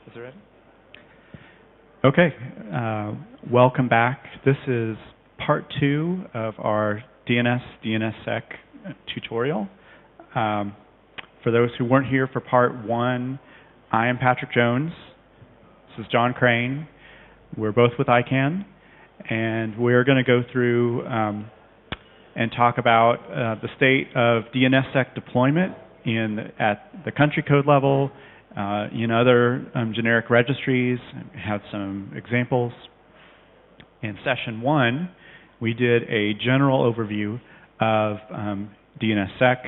Is it ready? Okay. Welcome back. This is part 2 of our DNS Sec tutorial. For those who weren't here for part 1, I am Patrick Jones. This is John Crane. We're both with ICANN, and we're going to go through and talk about the state of DNS Sec deployment at the country code level, in other generic registries. Have some examples. In session 1, we did a general overview of DNS Sec,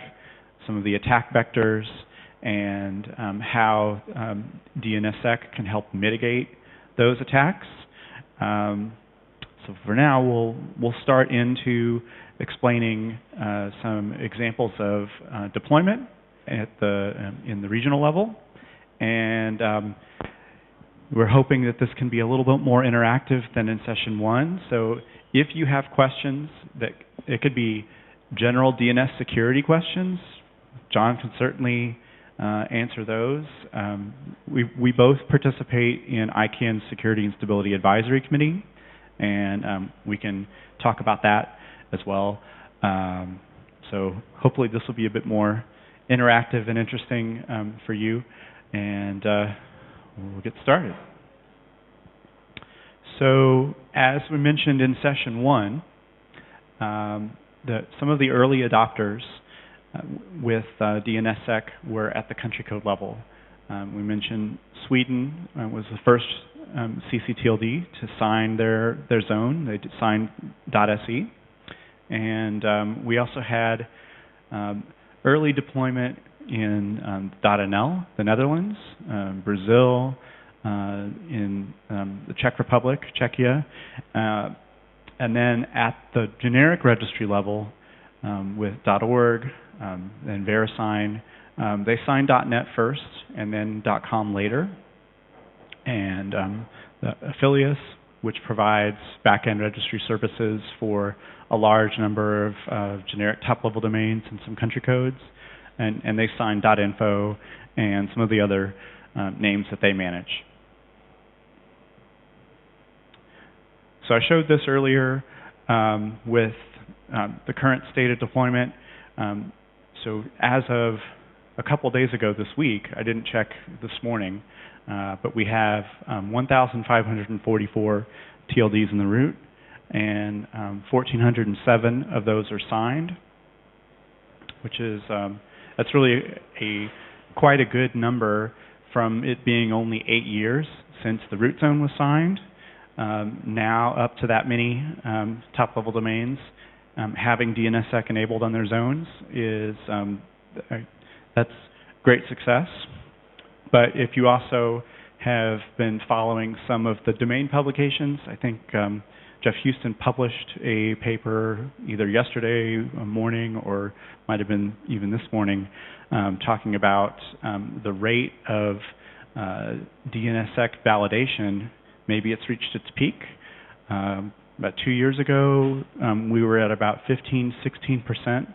some of the attack vectors, and how DNS Sec can help mitigate those attacks. So for now, we'll start into explaining some examples of deployment at in the regional level. And we're hoping that this can be a little bit more interactive than in session 1. So if you have questions, it could be general DNS security questions. John can certainly answer those. We both participate in ICANN's Security and Stability Advisory Committee, and we can talk about that as well. So hopefully this will be a bit more interactive and interesting for you. And we'll get started. So as we mentioned in session 1, some of the early adopters with DNS Sec were at the country code level. We mentioned Sweden was the first CCTLD to sign their zone. They signed .se. And we also had early deployment in .nl, the Netherlands, Brazil, in the Czech Republic, Czechia, and then at the generic registry level with .org and VeriSign, they signed .net first and then .com later. And the Affilius, which provides back-end registry services for a large number of generic top-level domains and some country codes, and they signed .info and some of the other names that they manage. So I showed this earlier with the current state of deployment. So as of a couple days ago this week, I didn't check this morning, but we have 1,544 TLDs in the root, and 1,407 of those are signed, which is that's really quite a good number from it being only 8 years since the root zone was signed. Now up to that many top-level domains having DNS Sec enabled on their zones is that's great success. But if you also have been following some of the domain publications, I think Jeff Houston published a paper either yesterday morning or might have been even this morning talking about the rate of DNS Sec validation. Maybe it's reached its peak. About 2 years ago, we were at about 15–16%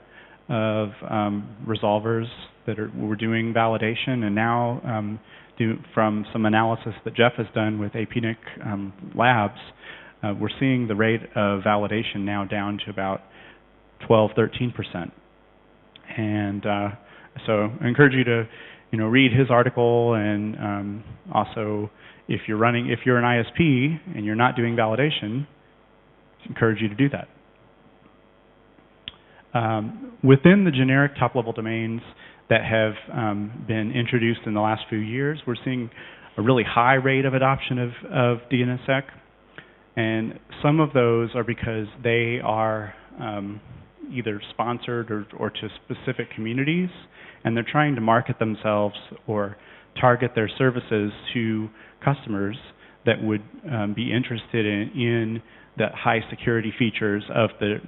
of resolvers that were doing validation, and now from some analysis that Jeff has done with APNIC labs, we're seeing the rate of validation now down to about 12–13%. And so I encourage you to read his article, and also if you're an ISP and you're not doing validation, I encourage you to do that. Within the generic top-level domains that have been introduced in the last few years, we're seeing a really high rate of adoption of DNS Sec. And some of those are because they are either sponsored or to specific communities, and they're trying to market themselves or target their services to customers that would be interested in the high security features of the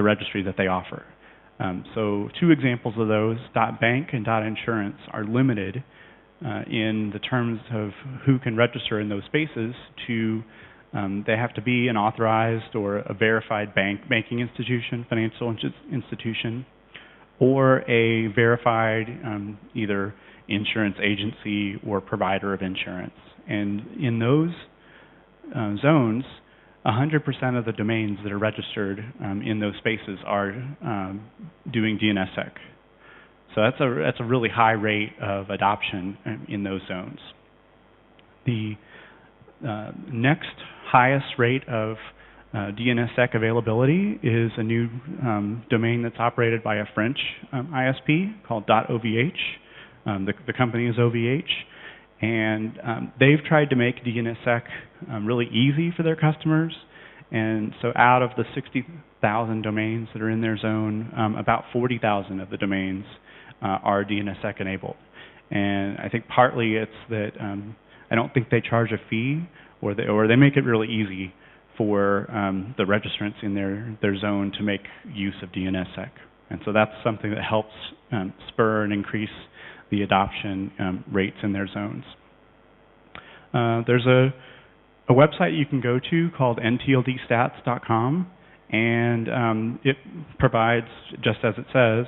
registry that they offer. So 2 examples of those, .bank and .insurance, are limited in the terms of who can register in those spaces to they have to be an authorized or a verified banking institution, financial institution, or a verified either insurance agency or provider of insurance. And in those zones, 100% of the domains that are registered in those spaces are doing DNS Sec. So that's a really high rate of adoption in those zones. The next highest rate of DNS Sec availability is a new domain that's operated by a French ISP called .ovh. The company is OVH, and they've tried to make DNS Sec really easy for their customers. And so out of the 60,000 domains that are in their zone, about 40,000 of the domains are DNS Sec enabled. And I think partly it's that I don't think they charge a fee, or they make it really easy for the registrants in their zone to make use of DNS Sec. And so that's something that helps spur and increase the adoption rates in their zones. There's a website you can go to called ntldStats.com, and it provides, just as it says,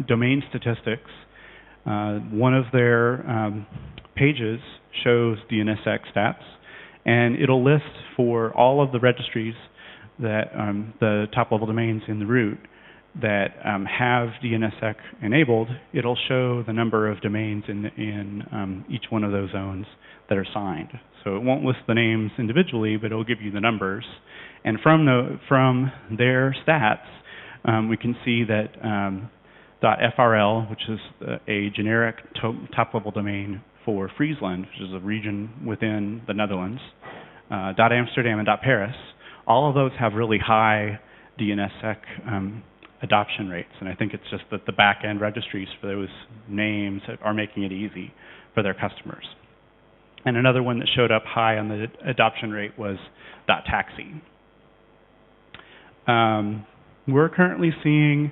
domain statistics. One of their pages shows DNS Sec stats, and it'll list for all of the registries that the top-level domains in the root that have DNS Sec enabled. It'll show the number of domains in each one of those zones that are signed. So it won't list the names individually, but it'll give you the numbers. And from their stats, we can see that .frl, which is a generic top-level domain for Friesland, which is a region within the Netherlands, .amsterdam and .paris, all of those have really high DNS Sec adoption rates. And I think it's just that the back-end registries for those names are making it easy for their customers. And another one that showed up high on the adoption rate was .taxi. We're currently seeing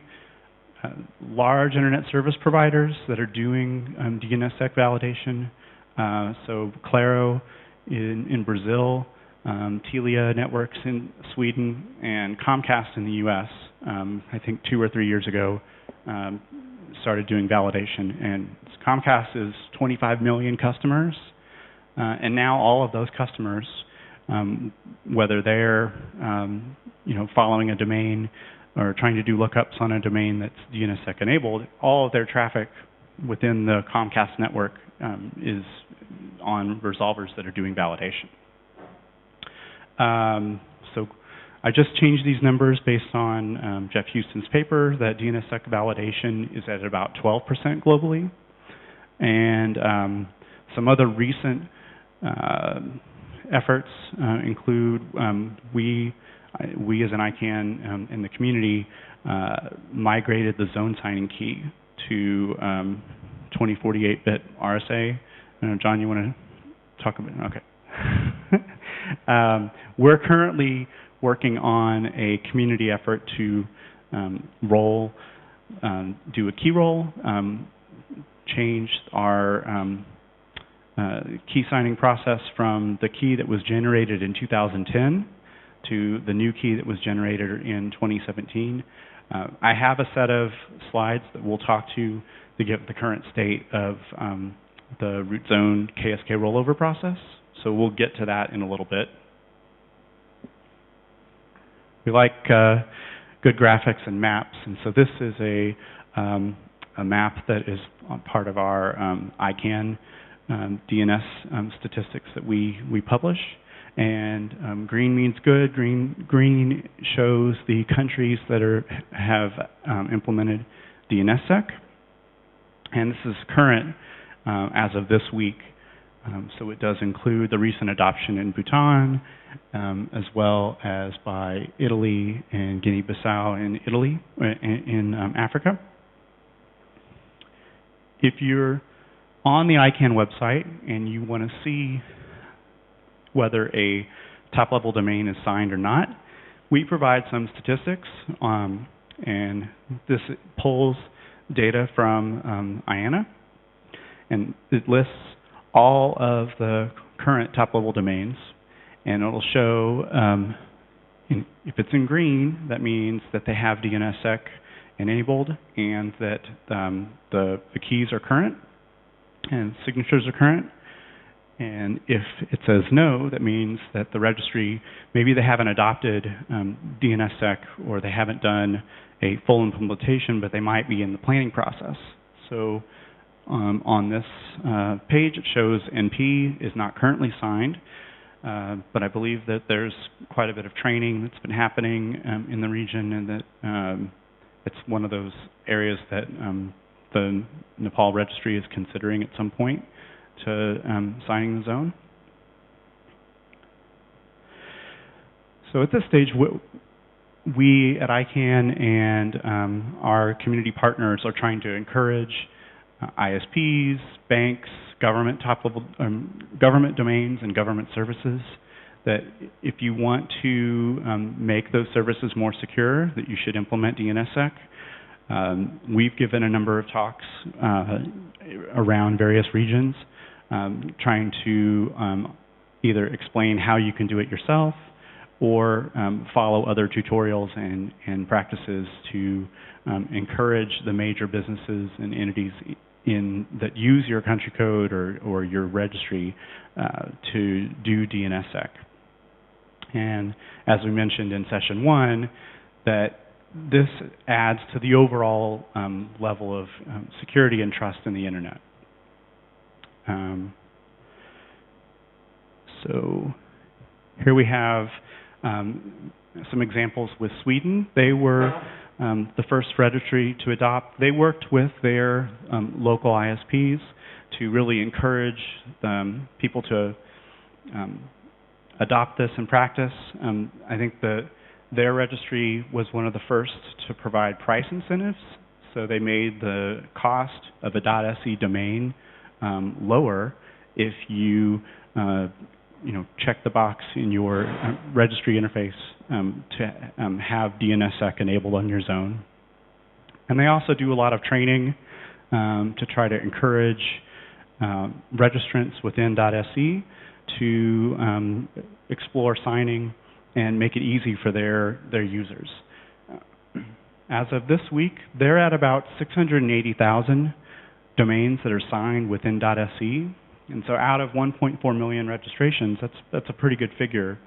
large internet service providers that are doing DNS Sec validation. So Claro in Brazil, Telia Networks in Sweden, and Comcast in the US, I think 2 or 3 years ago, started doing validation. And Comcast is 25 million customers. And now all of those customers, whether they're following a domain or trying to do lookups on a domain that's DNS Sec enabled, all of their traffic within the Comcast network is on resolvers that are doing validation. So I just changed these numbers based on Jeff Houston's paper that DNS Sec validation is at about 12% globally. And some other recent efforts include we as an ICANN in the community migrated the zone signing key to 2048-bit RSA. I don't know, John, you want to talk about it? Okay. We're currently working on a community effort to do a key roll, change our key signing process from the key that was generated in 2010 to the new key that was generated in 2017. I have a set of slides that we'll talk to give the current state of the root zone KSK rollover process. So we'll get to that in a little bit. We like good graphics and maps, and so this is a map that is part of our ICANN DNS statistics that we publish. And green means good. Green shows the countries that have implemented DNS Sec. And this is current as of this week. So it does include the recent adoption in Bhutan, as well as by Italy and Guinea-Bissau in Italy, in Africa. If you're on the ICANN website and you want to see whether a top-level domain is signed or not, we provide some statistics, and this pulls data from IANA, and it lists all of the current top-level domains, and it'll show, if it's in green, that means that they have DNS Sec enabled and that the keys are current. and signatures are current. And if it says no, that means that the registry, maybe they haven't adopted DNS Sec, or they haven't done a full implementation, but they might be in the planning process. So on this page, it shows NP is not currently signed, but I believe that there's quite a bit of training that's been happening in the region, and that it's one of those areas that the Nepal registry is considering at some point to signing the zone. So at this stage, we at ICANN and our community partners are trying to encourage ISPs, banks, government top-level government domains, and government services that if you want to make those services more secure, that you should implement DNSSEC. We've given a number of talks around various regions, trying to either explain how you can do it yourself or follow other tutorials and practices to encourage the major businesses and entities that use your country code or your registry to do DNSSEC. And as we mentioned in session 1, that this adds to the overall level of security and trust in the internet. So here we have some examples with Sweden. They were the first registry to adopt. They worked with their local ISPs to really encourage people to adopt this in practice. I think that their registry was one of the first to provide price incentives. So they made the cost of a .se domain lower if you check the box in your registry interface to have DNSSEC enabled on your zone. And they also do a lot of training to try to encourage registrants within .se to explore signing and make it easy for their users. As of this week, they're at about 680,000 domains that are signed within .se. And so out of 1.4 million registrations, that's a pretty good figure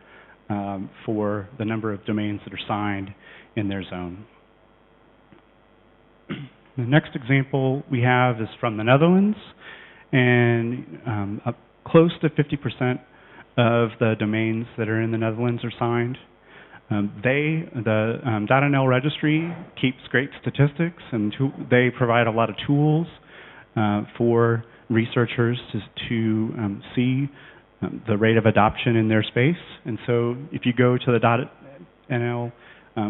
for the number of domains that are signed in their zone. The next example we have is from the Netherlands, and close to 50% of the domains that are in the Netherlands are signed. The .nl registry keeps great statistics, and they provide a lot of tools for researchers to see the rate of adoption in their space. And so if you go to the .nl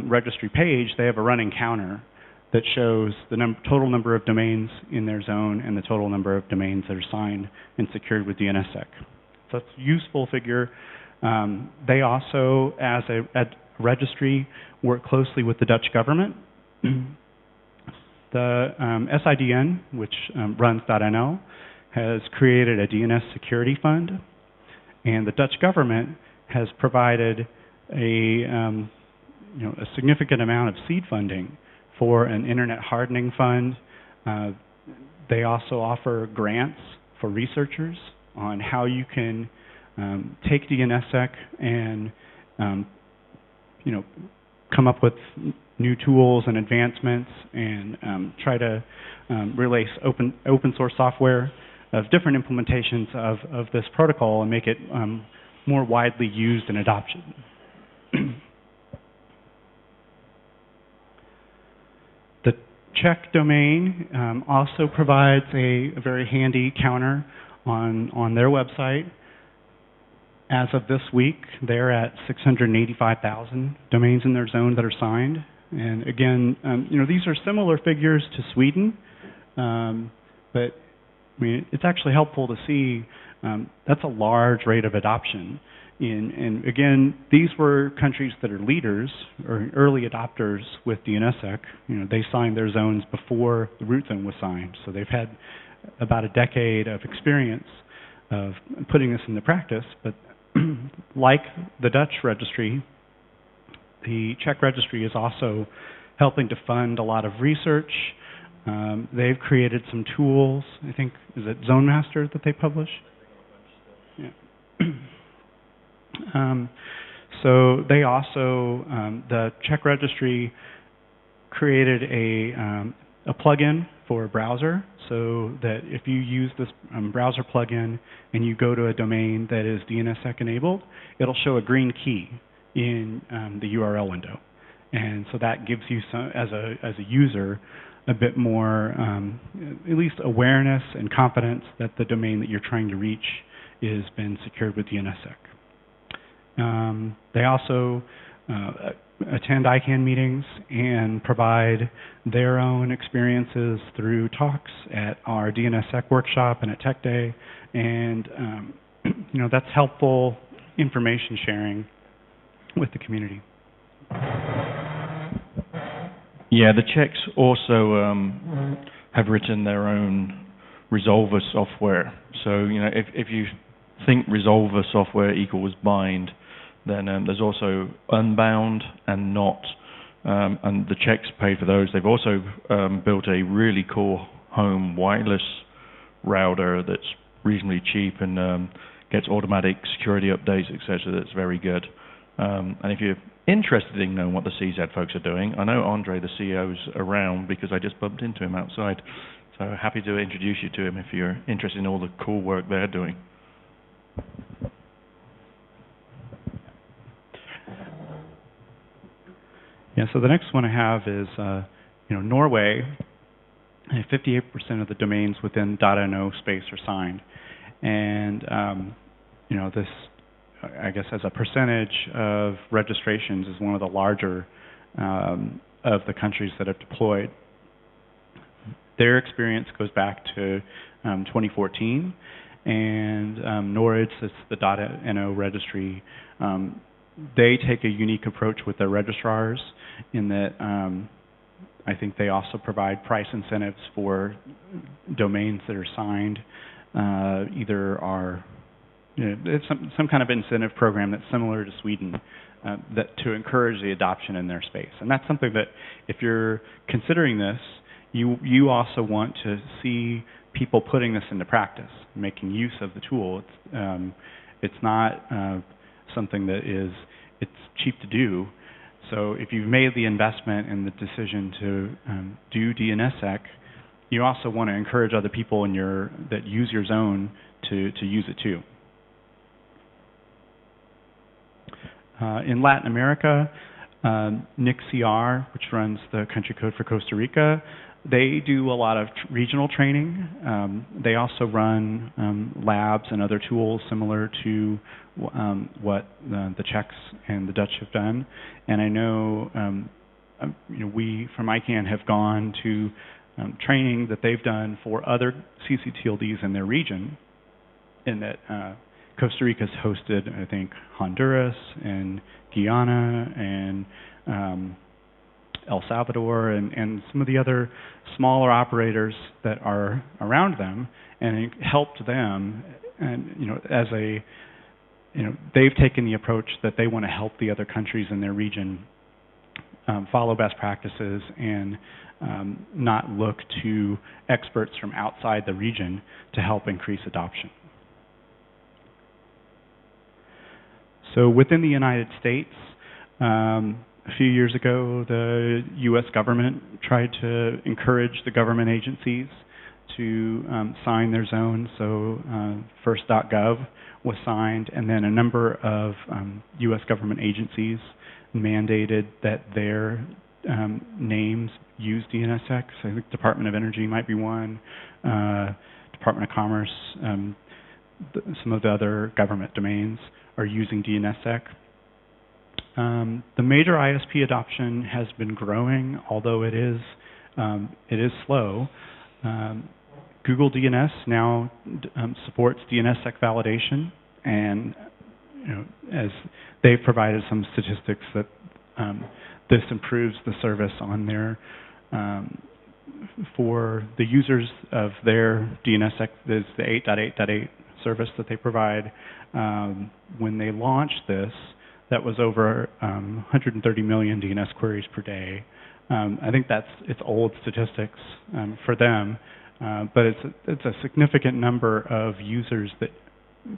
registry page, they have a running counter that shows the total number of domains in their zone and the total number of domains that are signed and secured with DNSSEC. So it's a useful figure. They also, as a registry, work closely with the Dutch government. The SIDN, which runs .nl, has created a DNS security fund, and the Dutch government has provided a significant amount of seed funding for an internet hardening fund. They also offer grants for researchers on how you can take DNSSEC and come up with new tools and advancements and try to release open source software of different implementations of this protocol and make it more widely used and adopted. The Czech domain also provides a very handy counter on their website. As of this week, they're at 685,000 domains in their zone that are signed. And again, these are similar figures to Sweden, but I mean, it's actually helpful to see that's a large rate of adoption. And again, these were countries that are leaders or early adopters with DNSSEC. They signed their zones before the root zone was signed, so they've had about a decade of experience of putting this into practice. But like the Dutch registry, the Czech registry is also helping to fund a lot of research They've created some tools. I think, is it Zone Master that they publish? Yeah. So they also, the Czech registry created a plugin for a browser, so that if you use this browser plugin and you go to a domain that is DNS Sec enabled, it'll show a green key in the URL window. And so that gives you some, as a user, a bit more, at least awareness and confidence that the domain that you're trying to reach is been secured with DNS Sec. They also attend ICANN meetings and provide their own experiences through talks at our DNS Sec workshop and at Tech Day, and that's helpful information sharing with the community. Yeah, the Czechs also have written their own Rollover software. So if you think Rollover software equals bind, then there's also Unbound and Not, and the Czechs pay for those. They've also built a really cool home wireless router that's reasonably cheap and gets automatic security updates, etc. That's very good. And if you're interested in knowing what the CZ folks are doing, I know Andre, the CEO's around because I just bumped into him outside. So happy to introduce you to him if you're interested in all the cool work they're doing. Yeah, so the next one I have is, Norway, 58% of the domains within .no space are signed. And, this, I guess, as a percentage of registrations is one of the larger of the countries that have deployed. Their experience goes back to 2014, and Norway, it's the .no registry. They take a unique approach with their registrars in that I think they also provide price incentives for domains that are signed. Either are, it's some kind of incentive program that's similar to Sweden that to encourage the adoption in their space. And that's something that if you're considering this, you also want to see people putting this into practice, making use of the tool. It's not something that it's cheap to do. So if you've made the investment and the decision to do DNS Sec, you also want to encourage other people that use your zone to use it too. In Latin America, NICCR, which runs the country code for Costa Rica, they do a lot of regional training. They also run labs and other tools similar to what the Czechs and the Dutch have done. And I know, we from ICANN have gone to training that they've done for other ccTLDs in their region, in that Costa Rica's hosted, I think, Honduras and Guyana and El Salvador and some of the other smaller operators that are around them, and it helped them. And they've taken the approach that they want to help the other countries in their region follow best practices and not look to experts from outside the region to help increase adoption. So within the United States, a few years ago, the U.S. government tried to encourage the government agencies to sign their zone. So first.gov was signed, and then a number of U.S. government agencies mandated that their names use DNS Sec. So I think Department of Energy might be one, Department of Commerce, some of the other government domains are using DNS Sec. The major ISP adoption has been growing, although it is slow. Google DNS now supports DNS Sec Validation, and as they've provided some statistics that this improves the service on their for the users of their DNS Sec. There's the 8.8.8 service that they provide. When they launched this, that was over 130 million DNS queries per day. I think it's old statistics for them, but it's a significant number of users that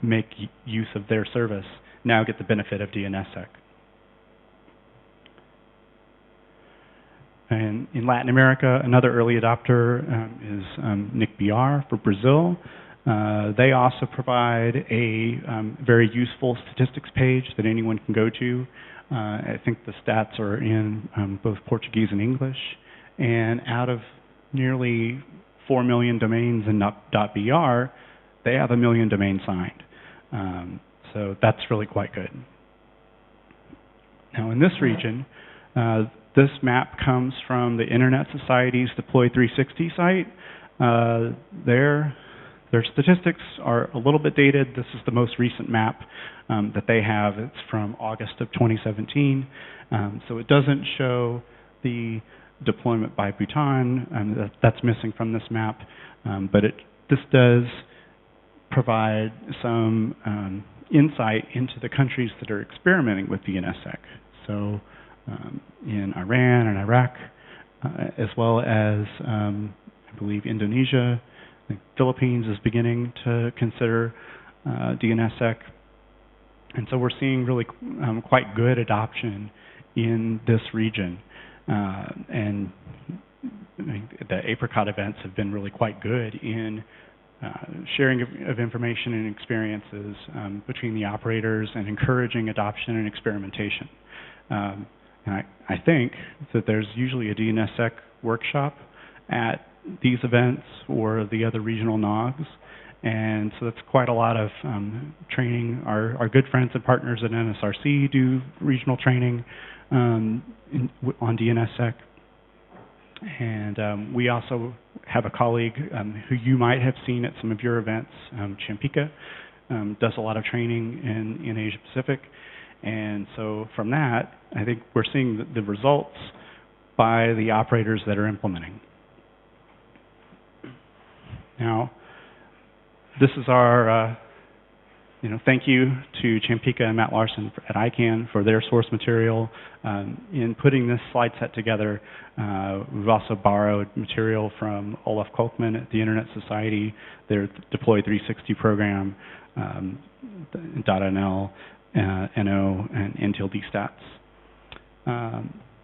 make use of their service now get the benefit of DNS Sec. And in Latin America, another early adopter is NICBR for Brazil. They also provide a very useful statistics page that anyone can go to. I think the stats are in both Portuguese and English. And out of nearly 4 million domains in .br, they have 1 million domains signed. So that's really quite good. Now in this region, this map comes from the Internet Society's Deploy 360 site. Their statistics are a little bit dated. This is the most recent map that they have. It's from August of 2017. So it doesn't show the deployment by Bhutan. That's missing from this map. But this does provide some insight into the countries that are experimenting with DNS Sec. So in Iran and Iraq, as well as I believe Indonesia, I think Philippines is beginning to consider DNS Sec. And so we're seeing really quite good adoption in this region. And the Apricot events have been really quite good in sharing of information and experiences between the operators and encouraging adoption and experimentation. And I think that there's usually a DNS Sec workshop at these events or the other regional NOGs. And so that's quite a lot of training. Our good friends and partners at NSRC do regional training on DNS Sec. And we also have a colleague who you might have seen at some of your events, Champika, does a lot of training in Asia Pacific. And so from that, I think we're seeing the results by the operators that are implementing. Now, this is our thank you to Champika and Matt Larson at ICANN for their source material. In putting this slide set together, we've also borrowed material from Olaf Kolkman at the Internet Society, their Deploy 360 program, .nl, NO, and Intel DStats.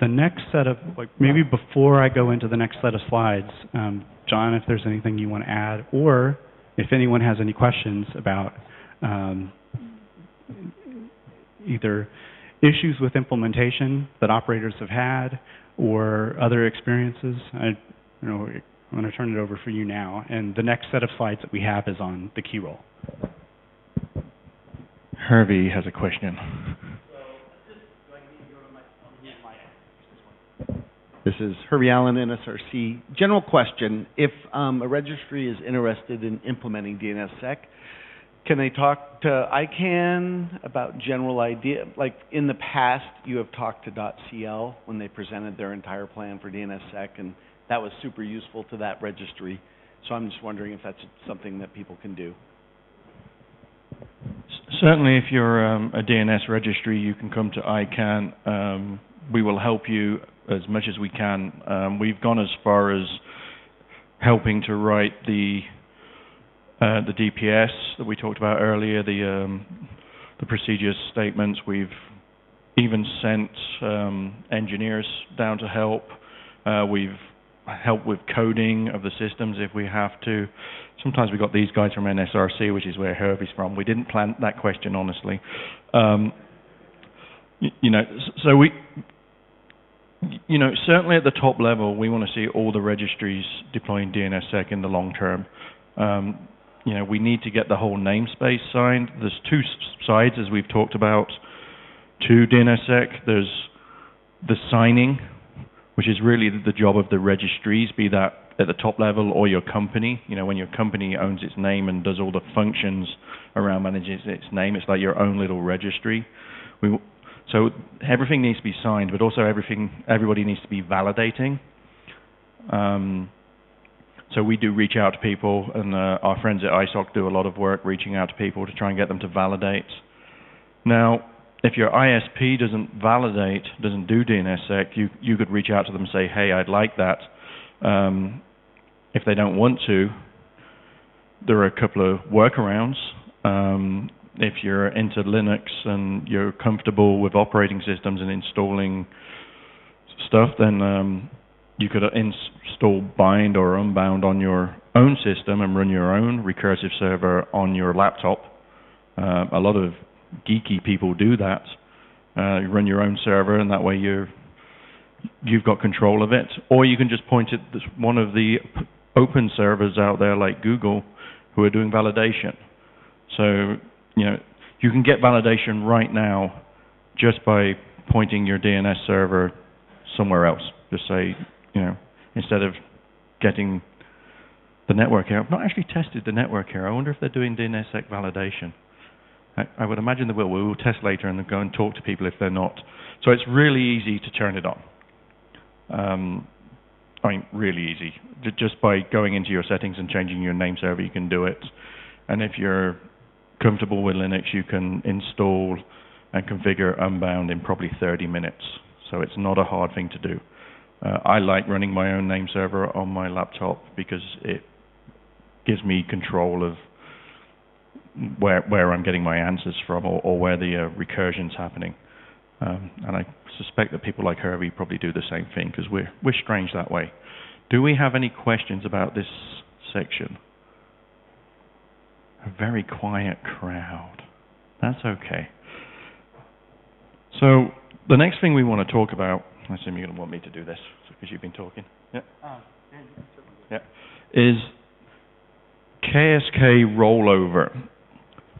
The next set of, maybe before I go into the next set of slides, John, if there's anything you want to add, or if anyone has any questions about either issues with implementation that operators have had or other experiences, I'm going to turn it over for you now. And the next set of slides that we have is on the key role. Hervey has a question. This is Hervey Allen, NSRC. General question, if a registry is interested in implementing DNS Sec, can they talk to ICANN about general idea? Like in the past, you have talked to .cl when they presented their entire plan for DNS Sec, and that was super useful to that registry. So I'm just wondering if that's something that people can do. Certainly, if you're a DNS registry, you can come to ICANN. We will help you as much as we can. We've gone as far as helping to write the DPS that we talked about earlier, the procedure statements. We've even sent engineers down to help. We've helped with coding of the systems if we have to. Sometimes we've got these guys from NSRC, which is where Hervey's from. We didn't plan that question, honestly. So we... certainly at the top level, we want to see all the registries deploying DNS Sec in the long term. We need to get the whole namespace signed. There's two sides, as we've talked about, to DNS Sec. There's the signing, which is really the job of the registries, be that at the top level or your company. When your company owns its name and does all the functions around managing its name, it's like your own little registry. So everything needs to be signed, but also everybody needs to be validating. So we do reach out to people, and our friends at ISOC do a lot of work reaching out to people to try and get them to validate. Now, if your ISP doesn't do DNSSEC, you could reach out to them and say, hey, I'd like that. If they don't want to, there are a couple of workarounds. If you're into Linux and you're comfortable with operating systems and installing stuff, then you could install bind or unbound on your own system and run your own recursive server on your laptop. A lot of geeky people do that. You run your own server, and that way you've got control of it. Or you can just point at one of the open servers out there like Google who are doing validation. So, you can get validation right now just by pointing your DNS server somewhere else. Just say, instead of getting the network here. I've not actually tested the network here. I wonder if they're doing DNS Sec Validation. I would imagine they will. We will test later and go and talk to people if they're not. So it's really easy to turn it on. Really easy. Just by going into your settings and changing your name server, you can do it. And if you're comfortable with Linux, you can install and configure Unbound in probably 30 minutes. So it's not a hard thing to do. I like running my own name server on my laptop because it gives me control of where I'm getting my answers from or where the recursion's happening. And I suspect that people like Hervey probably do the same thing because we're strange that way. Do we have any questions about this section? A very quiet crowd. That's okay. So the next thing we want to talk about, I assume you're going to want me to do this because you've been talking. Yeah. Yeah. Is KSK rollover.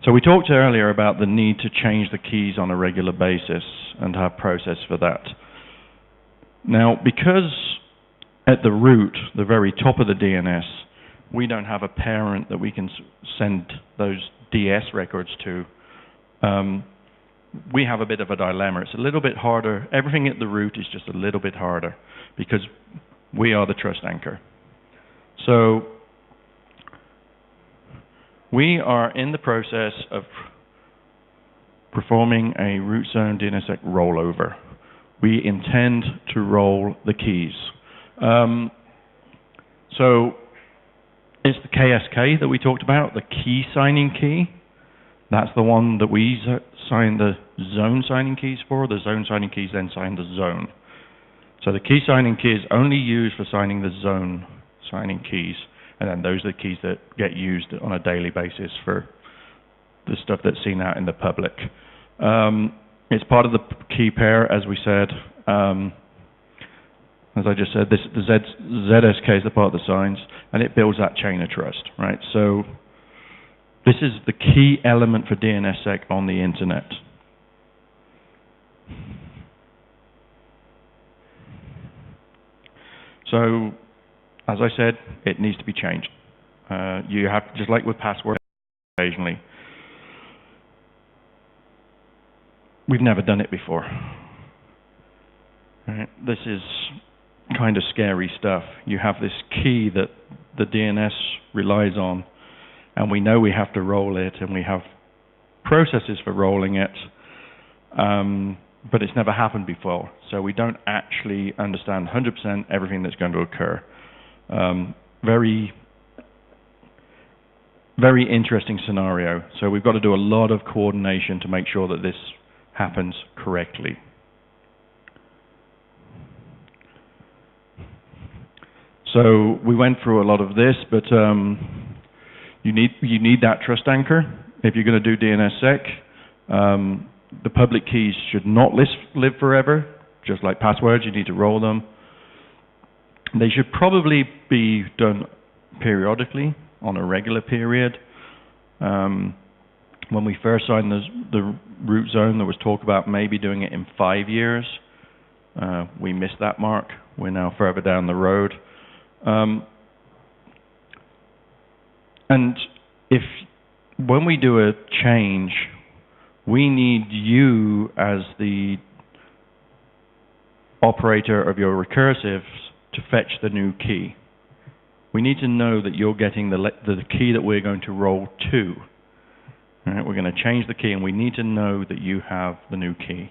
So we talked earlier about the need to change the keys on a regular basis and have process for that. Now, because at the root, the very top of the DNS, we don't have a parent that we can send those DS records to, we have a bit of a dilemma. It's a little bit harder. Everything at the root is just a little bit harder because we are the trust anchor. So we are in the process of performing a root zone DNSSEC rollover. We intend to roll the keys. So it's the KSK that we talked about, the key signing key. That's the one that we sign the zone signing keys for. The zone signing keys then sign the zone. So the key signing key is only used for signing the zone signing keys. And then those are the keys that get used on a daily basis for the stuff that's seen out in the public. It's part of the key pair, as we said. As I just said, the ZSK is the part that signs, and it builds that chain of trust, right? So this is the key element for DNSSEC on the internet. So, as I said, it needs to be changed. You have, just like with passwords, occasionally. We've never done it before. Right? This is kind of scary stuff. You have this key that the DNS relies on, and we know we have to roll it, and we have processes for rolling it, but it's never happened before. So we don't actually understand 100% everything that's going to occur. Very, very interesting scenario. So we've got to do a lot of coordination to make sure that this happens correctly. So we went through a lot of this, but you need that trust anchor if you're going to do DNSSEC. The public keys should not live forever, just like passwords. You need to roll them. They should probably be done periodically on a regular period. When we first signed the root zone, there was talk about maybe doing it in 5 years. We missed that mark. We're now further down the road. And when we do a change, we need you as the operator of your recursives to fetch the new key. We need to know that you're getting the key that we're going to roll to. All right, we're going to change the key, and we need to know that you have the new key.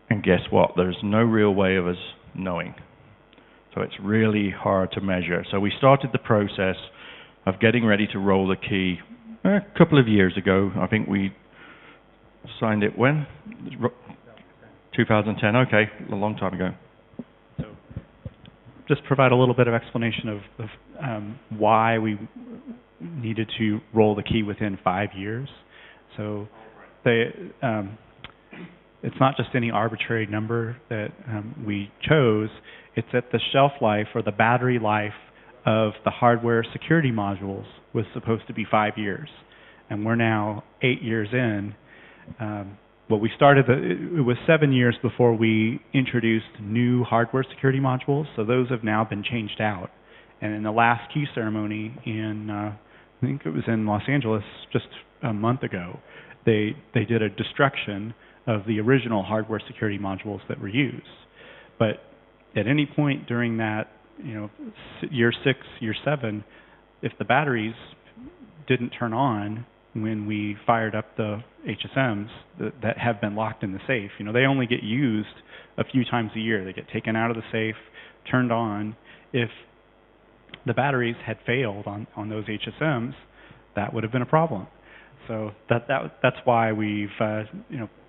And guess what? There's no real way of us knowing. So it's really hard to measure. So we started the process of getting ready to roll the key a couple of years ago. I think we signed it when? 2010. Okay, a long time ago. So just provide a little bit of explanation of why we needed to roll the key within 5 years. So it's not just any arbitrary number that we chose. It's that the shelf life or the battery life of the hardware security modules was supposed to be 5 years. And we're now 8 years in. We started, it was 7 years before we introduced new hardware security modules, so those have now been changed out. And in the last key ceremony in, I think it was in Los Angeles just a month ago, they did a destruction of the original hardware security modules that were used. But at any point during that, year 6, year 7, if the batteries didn't turn on when we fired up the HSMs that have been locked in the safe, they only get used a few times a year. They get taken out of the safe, turned on. If the batteries had failed on those HSMs, that would have been a problem. So that's why we've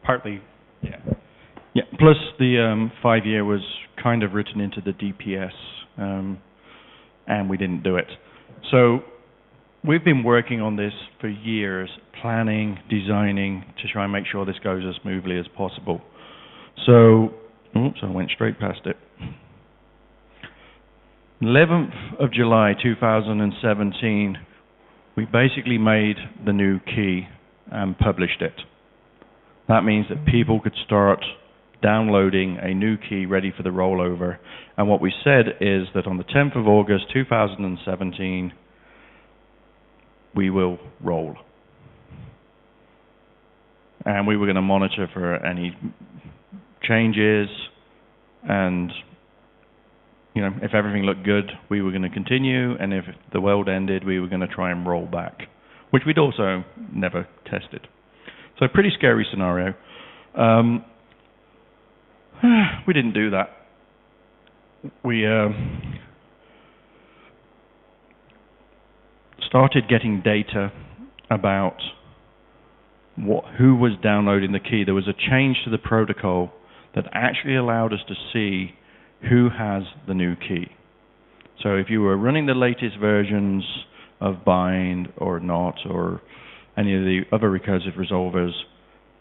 partly. Yeah. Plus the 5 year was kind of written into the DPS, and we didn't do it. So we've been working on this for years, planning, designing to try and make sure this goes as smoothly as possible. So, I went straight past it. 11th of July 2017, we basically made the new key and published it. That means that people could start downloading a new key ready for the rollover. And what we said is that on the 10th of August 2017, we will roll. And we were going to monitor for any changes, and if everything looked good, we were going to continue, and if the world ended, we were going to try and roll back, which we'd also never tested. So a pretty scary scenario. We didn't do that. We started getting data about who was downloading the key. There was a change to the protocol that actually allowed us to see who has the new key. So if you were running the latest versions of Bind or not, or any of the other recursive resolvers,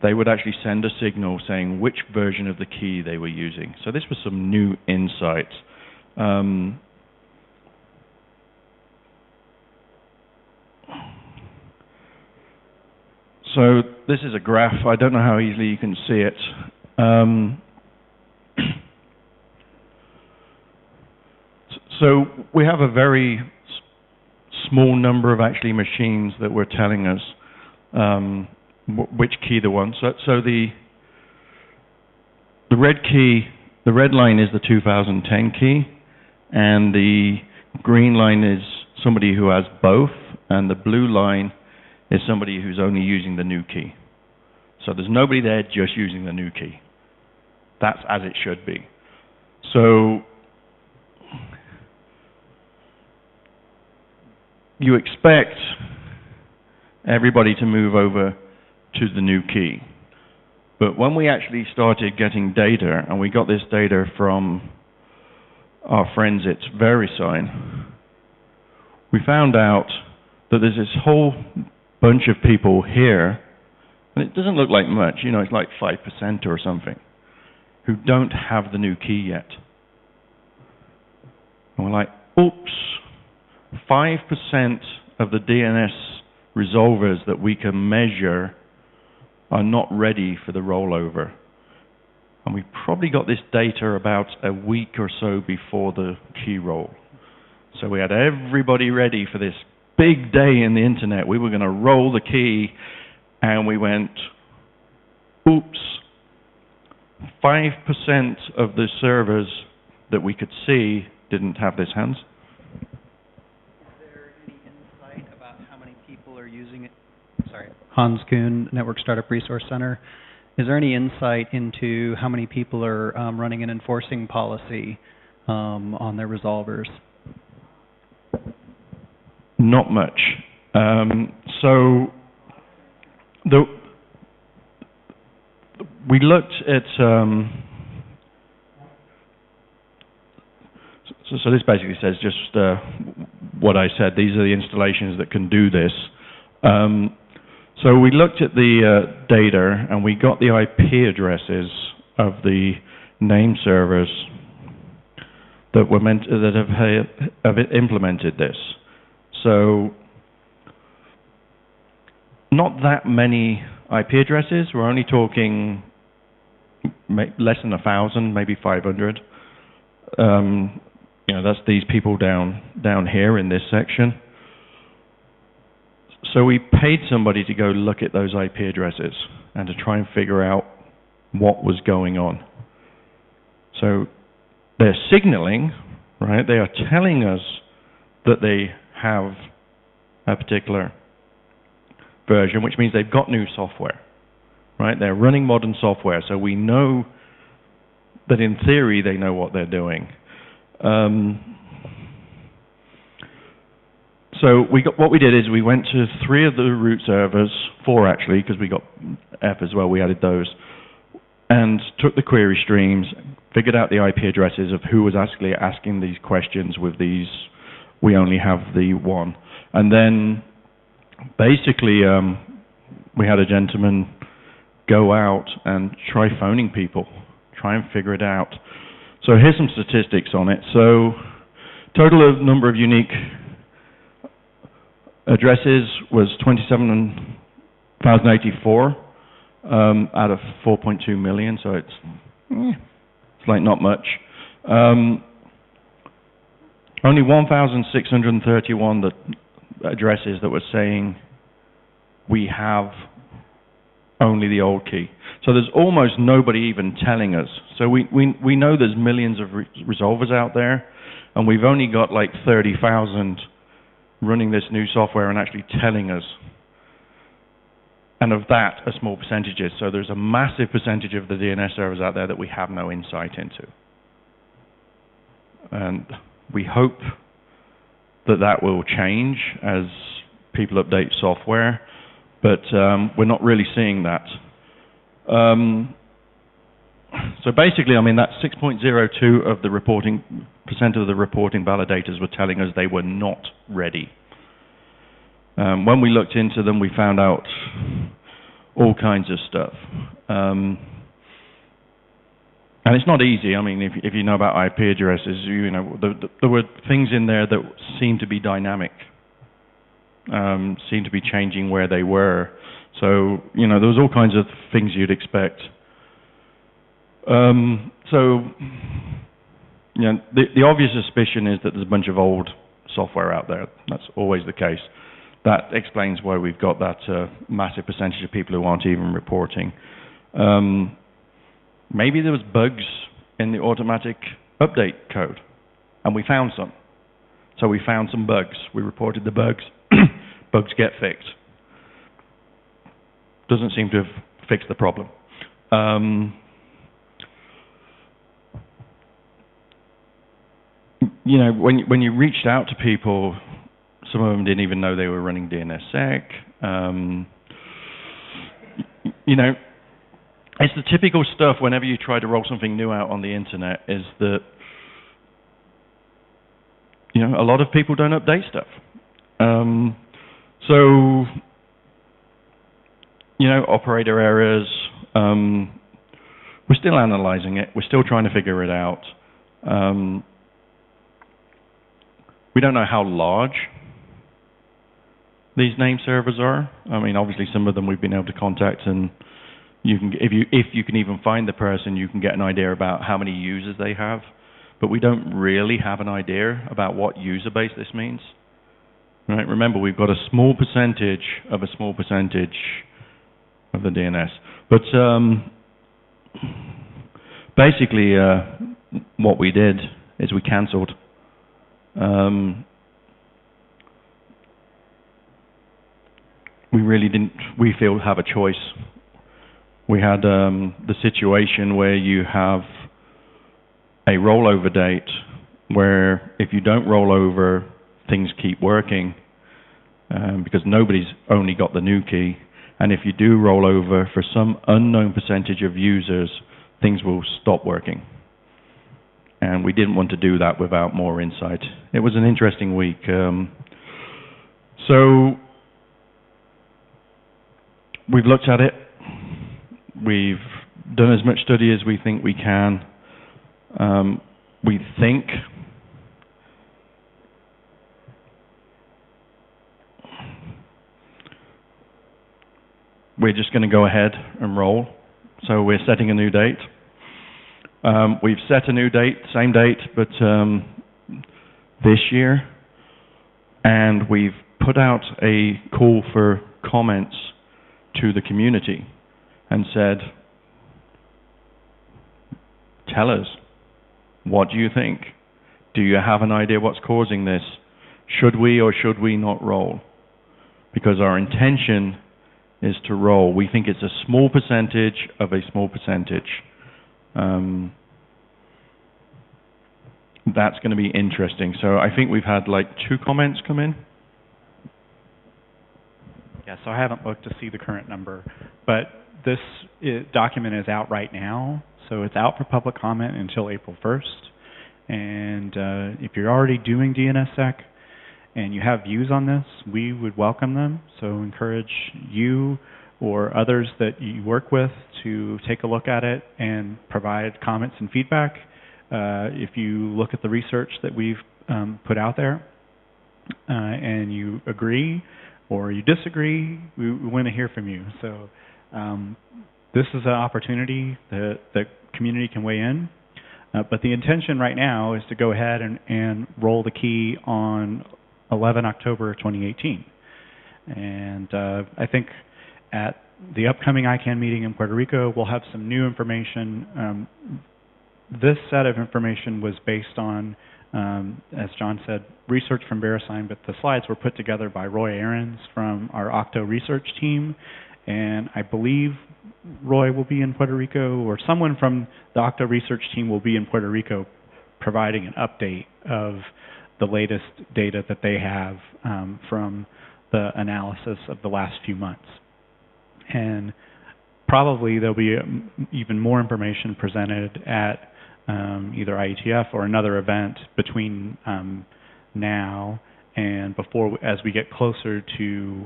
they would actually send a signal saying which version of the key they were using. So this was some new insight. So this is a graph. I don't know how easily you can see it. So we have a very small number of actually machines that were telling us which key they want. So the red key, the red line is the 2010 key, and the green line is somebody who has both, and the blue line is somebody who's only using the new key. So there's nobody there just using the new key. That's as it should be. So you expect everybody to move over to the new key. But when we actually started getting data, and we got this data from our friends at VeriSign, we found out that there's this whole bunch of people here, and it doesn't look like much, it's like 5% or something, who don't have the new key yet. And we're like, oops, 5% of the DNS resolvers that we can measure are not ready for the rollover. And we probably got this data about a week or so before the key roll. So we had everybody ready for this big day in the internet. We were going to roll the key, and we went, oops, 5% of the servers that we could see didn't have this hands. Is there any insight about how many people are using it? Sorry. Hans Kuhn, Network Startup Resource Center. Is there any insight into how many people are running and enforcing policy on their resolvers? Not much. We looked at. So this basically says just what I said. These are the installations that can do this. So we looked at the data and we got the IP addresses of the name servers that were have implemented this. So not that many IP addresses. We're only talking less than 1,000, maybe 500. That's these people down here in this section. So we paid somebody to go look at those IP addresses and to try and figure out what was going on. So they're signaling, right? They are telling us that they have a particular version, which means they've got new software, right? They're running modern software, so we know that in theory they know what they're doing. So what we did is we went to 3 of the root servers, 4 actually, because we got F as well, we added those, and took the query streams, figured out the IP addresses of who was actually asking these questions with these, we only have the one. And then basically we had a gentleman go out and try phoning people, try and figure it out. So here's some statistics on it. So total of number of unique addresses was 27,084 out of 4.2 million, so it's like not much. Only 1,631 addresses that were saying we have only the old key. So there's almost nobody even telling us. So we know there's millions of resolvers out there, and we've only got like 30,000 running this new software and actually telling us. And of that, a small percentages. So there's a massive percentage of the DNS servers out there that we have no insight into. And we hope that will change as people update software, but we're not really seeing that. So basically, I mean, that 6.02 of the reporting % of the reporting validators were telling us they were not ready. When we looked into them, we found out all kinds of stuff. And it's not easy. I mean, if you know about IP addresses, there were things in there that seemed to be dynamic, seemed to be changing where they were. So, there was all kinds of things you'd expect. The obvious suspicion is that there's a bunch of old software out there. That's always the case. That explains why we've got that massive percentage of people who aren't even reporting. Maybe there was bugs in the automatic update code, and we found some. So we found some bugs. We reported the bugs. Bugs get fixed. Doesn't seem to have fixed the problem. When you reached out to people, some of them didn't even know they were running DNS Sec. It's the typical stuff whenever you try to roll something new out on the internet, is that a lot of people don't update stuff. Operator errors. We're still analyzing it. We're still trying to figure it out. We don't know how large these name servers are. I mean, obviously, some of them we've been able to contact, and if you can even find the person, you can get an idea about how many users they have. But we don't really have an idea about what user base this means. Right? Remember, we've got a small percentage of a small percentage of the DNS. But basically, what we did is we cancelled. we really didn't, we feel, have a choice. We had the situation where you have a rollover date where if you don't roll over, things keep working because nobody's only got the new key. And if you do roll over, for some unknown percentage of users, things will stop working. And we didn't want to do that without more insight. It was an interesting week. So we've looked at it. We've done as much study as we think we can. We think we're just going to go ahead and roll. So we're setting a new date. We've set a new date, same date, but this year. And we've put out a call for comments to the community and said, tell us, what do you think? Do you have an idea what's causing this? Should we or should we not roll? Because our intention is to roll. We think it's a small percentage of a small percentage. That's going to be interesting. So I think we've had like 2 comments come in. Yeah, so I haven't looked to see the current number, but this document is out right now, so it's out for public comment until April 1st. And if you're already doing DNS Sec and you have views on this, we would welcome them. So encourage you or others that you work with to take a look at it and provide comments and feedback. If you look at the research that we've put out there and you agree or you disagree, we want to hear from you. So this is an opportunity that the community can weigh in. But the intention right now is to go ahead and roll the key on 11 October 2018. And I think at the upcoming ICANN meeting in Puerto Rico, we'll have some new information. This set of information was based on, as John said, research from VeriSign, but the slides were put together by Roy Ahrens from our Octo research team. And I believe Roy will be in Puerto Rico, or someone from the Octo research team will be in Puerto Rico providing an update of the latest data that they have from the analysis of the last few months. And probably there'll be even more information presented at either IETF or another event between now and before, as we get closer to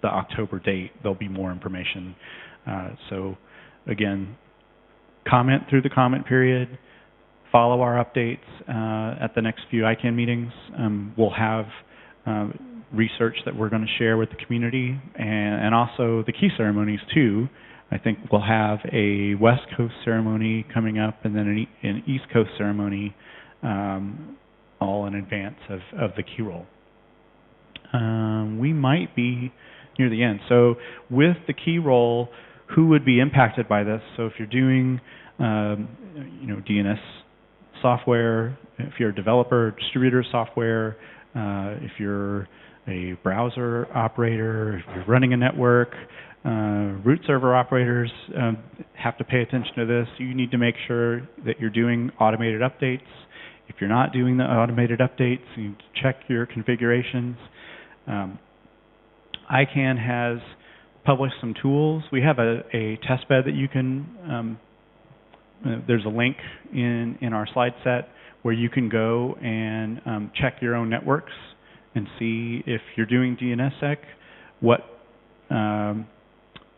the October date, there'll be more information. So again, comment through the comment period, follow our updates at the next few ICANN meetings. We'll have research that we're going to share with the community and also the key ceremonies too. I think we'll have a West Coast ceremony coming up and then an East Coast ceremony all in advance of the key roll. We might be near the end. So with the key roll, who would be impacted by this? So if you're doing DNS software, if you're a developer, distributor software, if you're a browser operator, if you're running a network, root server operators have to pay attention to this. You need to make sure that you're doing automated updates. If you're not doing the automated updates, you need to check your configurations. ICANN has published some tools. We have a testbed that you can, there's a link in our slide set where you can go and check your own networks and see if you're doing DNSSEC,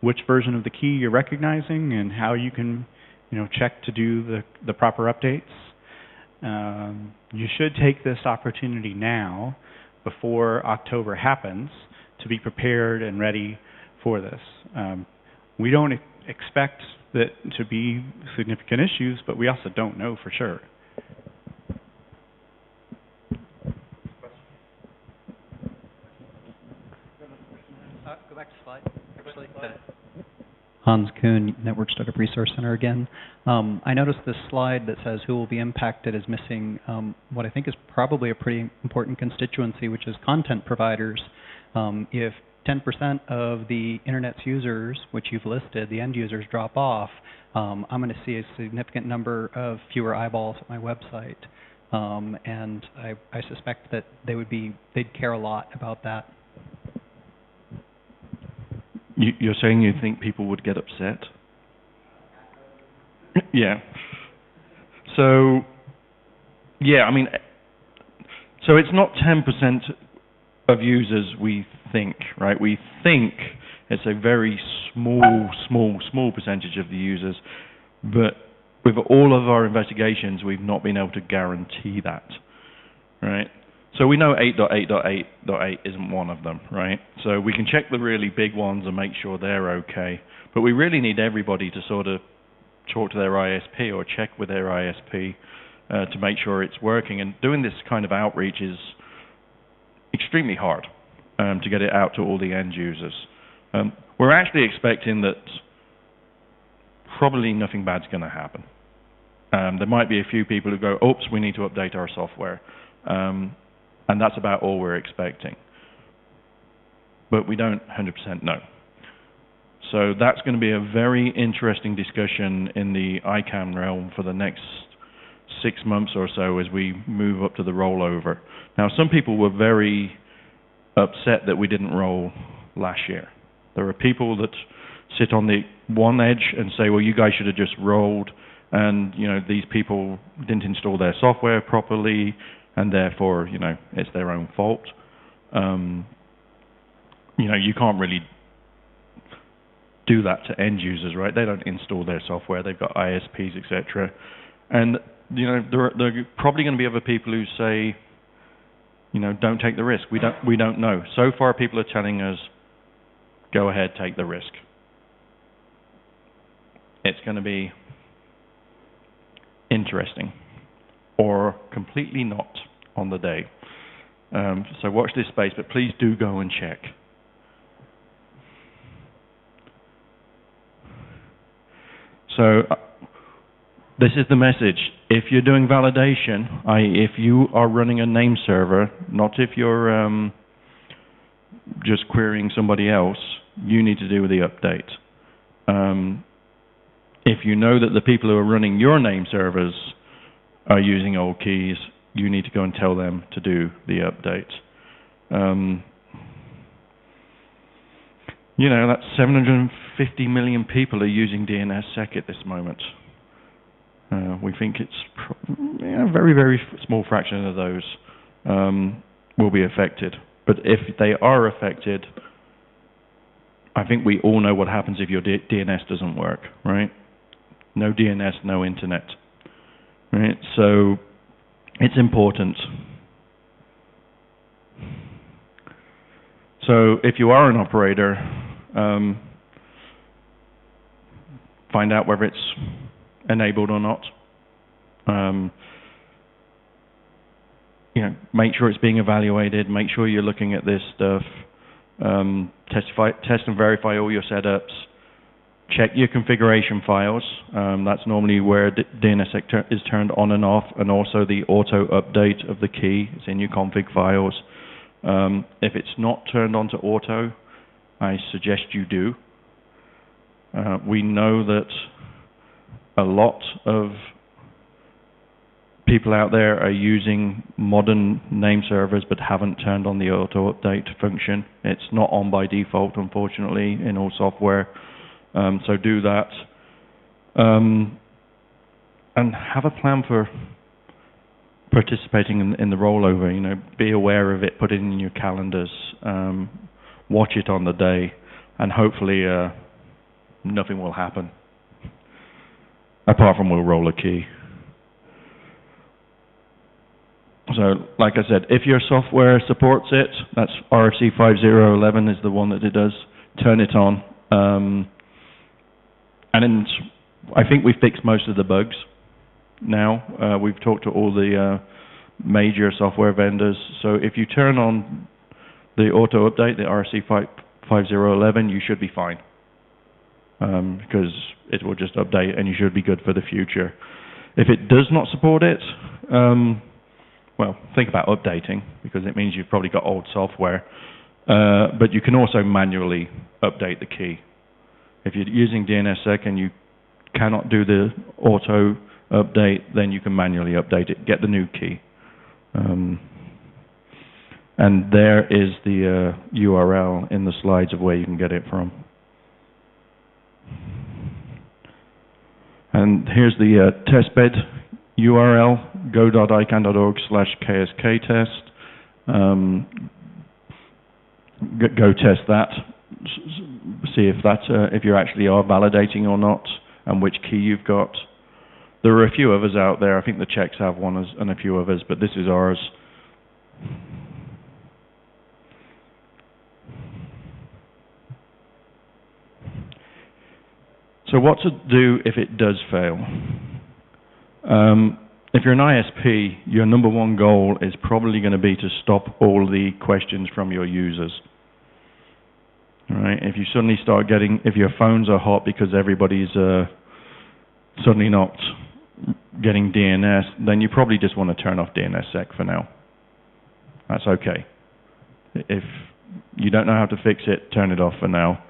which version of the key you're recognizing and how you can check to do the proper updates. You should take this opportunity now before October happens to be prepared and ready for this. We don't expect that to be significant issues, but we also don't know for sure. Go back to slide. Actually, Hans Kuhn, Network Startup Resource Center again. I noticed this slide that says who will be impacted is missing what I think is probably a pretty important constituency, which is content providers. If 10% of the Internet's users, which you've listed, the end users, drop off, I'm going to see a significant number of fewer eyeballs at my website. And I suspect that they'd care a lot about that. You're saying you think people would get upset? Yeah. So, yeah, I mean, so it's not 10% of users we think, right? We think it's a very small percentage of the users, but with all of our investigations, we've not been able to guarantee that, right? So we know 8.8.8.8 isn't one of them, right? So we can check the really big ones and make sure they're okay, but we really need everybody to sort of talk to their ISP or check with their ISP to make sure it's working. And doing this kind of outreach is extremely hard to get it out to all the end users. We're actually expecting that probably nothing bad's going to happen. There might be a few people who go, oops, we need to update our software. And that's about all we're expecting. But we don't 100% know. So that's going to be a very interesting discussion in the ICANN realm for the next 6 months or so as we move up to the rollover. Now, some people were very upset that we didn't roll last year. There are people that sit on the one edge and say, well, you guys should have just rolled, and these people didn't install their software properly, and therefore, it's their own fault. You can't really do that to end users, right? They don't install their software. They've got ISPs, etc. And there are probably going to be other people who say, don't take the risk. We don't know. So far, people are telling us, go ahead, take the risk. It's going to be interesting, or completely not on the day. So watch this space, but please do go and check. So this is the message. If you're doing validation, i.e. if you are running a name server, not if you're just querying somebody else, you need to do the update. If you know that the people who are running your name servers are using old keys, you need to go and tell them to do the update. That's 750 million people are using DNS Sec at this moment. We think it's a very, very small fraction of those will be affected. But if they are affected, I think we all know what happens if your DNS doesn't work, right? No DNS, no internet, right? So it's important. So if you are an operator, find out whether it's enabled or not. Make sure it's being evaluated. Make sure you're looking at this stuff. Test and verify all your setups. Check your configuration files. That's normally where DNS Sec is turned on and off, and also the auto update of the key. It's in your config files. If it's not turned on to auto, I suggest you do. We know that a lot of people out there are using modern name servers but haven't turned on the auto update function. It's not on by default, unfortunately, in all software. So do that. And have a plan for participating in the rollover. Be aware of it, put it in your calendars, watch it on the day, and hopefully nothing will happen. Apart from we'll roll a key. So, like I said, if your software supports it, that's RFC 5011 is the one that it does. Turn it on. And I think we've fixed most of the bugs now. We've talked to all the major software vendors. So if you turn on the auto update, the RFC 5011, you should be fine. Because it will just update and you should be good for the future. If it does not support it, well, think about updating, because it means you've probably got old software. but you can also manually update the key. If you're using DNS Sec and you cannot do the auto update, then you can manually update it, get the new key. And there is the URL in the slides of where you can get it from. And here's the testbed URL, go.icann.org/ksk-test. Go test that, see if that's if you actually are validating or not, and which key you've got. There are a few others out there. I think the Czechs have one and a few others, but this is ours. So what to do if it does fail? If you're an ISP, your number one goal is probably going to be to stop all the questions from your users. All right? If you suddenly start getting, if your phones are hot because everybody's suddenly not getting DNS, then you probably just want to turn off DNS Sec for now. That's okay. If you don't know how to fix it, turn it off for now.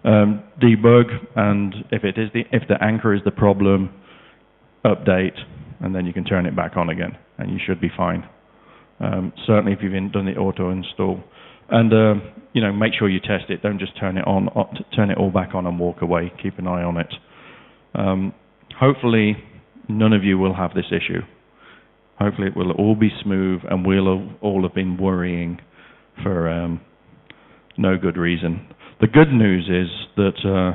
Debug, and if the anchor is the problem, update, and then you can turn it back on again, and you should be fine. Certainly, if you've done the auto install, and make sure you test it. Don't just turn it on, turn it all back on, and walk away. Keep an eye on it. Hopefully, none of you will have this issue. Hopefully, it will all be smooth, and we'll all have been worrying for no good reason. The good news is that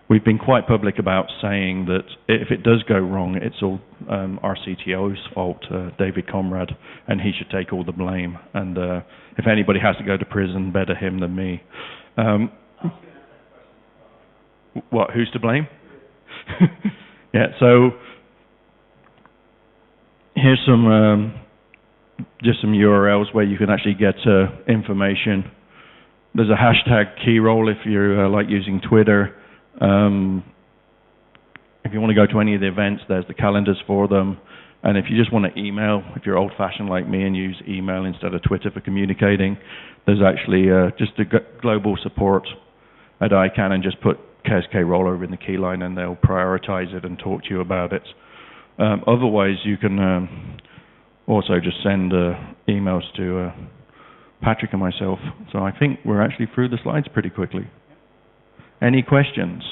we've been quite public about saying that if it does go wrong, it's all our CTO's fault, David Conrad, and he should take all the blame. And if anybody has to go to prison, better him than me. What? Who's to blame? Yeah. So here's some just some URLs where you can actually get information. There's a hashtag key roll if you like using Twitter. If you want to go to any of the events, there's the calendars for them. And if you just want to email, if you're old-fashioned like me and use email instead of Twitter for communicating, there's actually just a global support at ICANN, and just put KSK rollover in the key line and they'll prioritize it and talk to you about it. Otherwise, you can also just send emails to Patrick and myself. So I think we're actually through the slides pretty quickly. Any questions?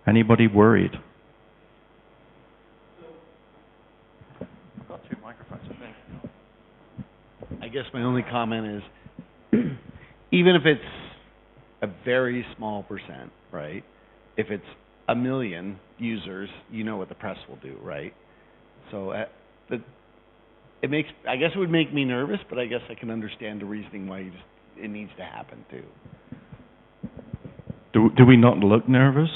Anybody worried? I've got two microphones, I think. I guess my only comment is, even if it's a very small percent, right? If it's 1 million users, you know what the press will do, right? So it makes, I guess it would make me nervous, but I guess I can understand the reasoning why it needs to happen too. Do we not look nervous?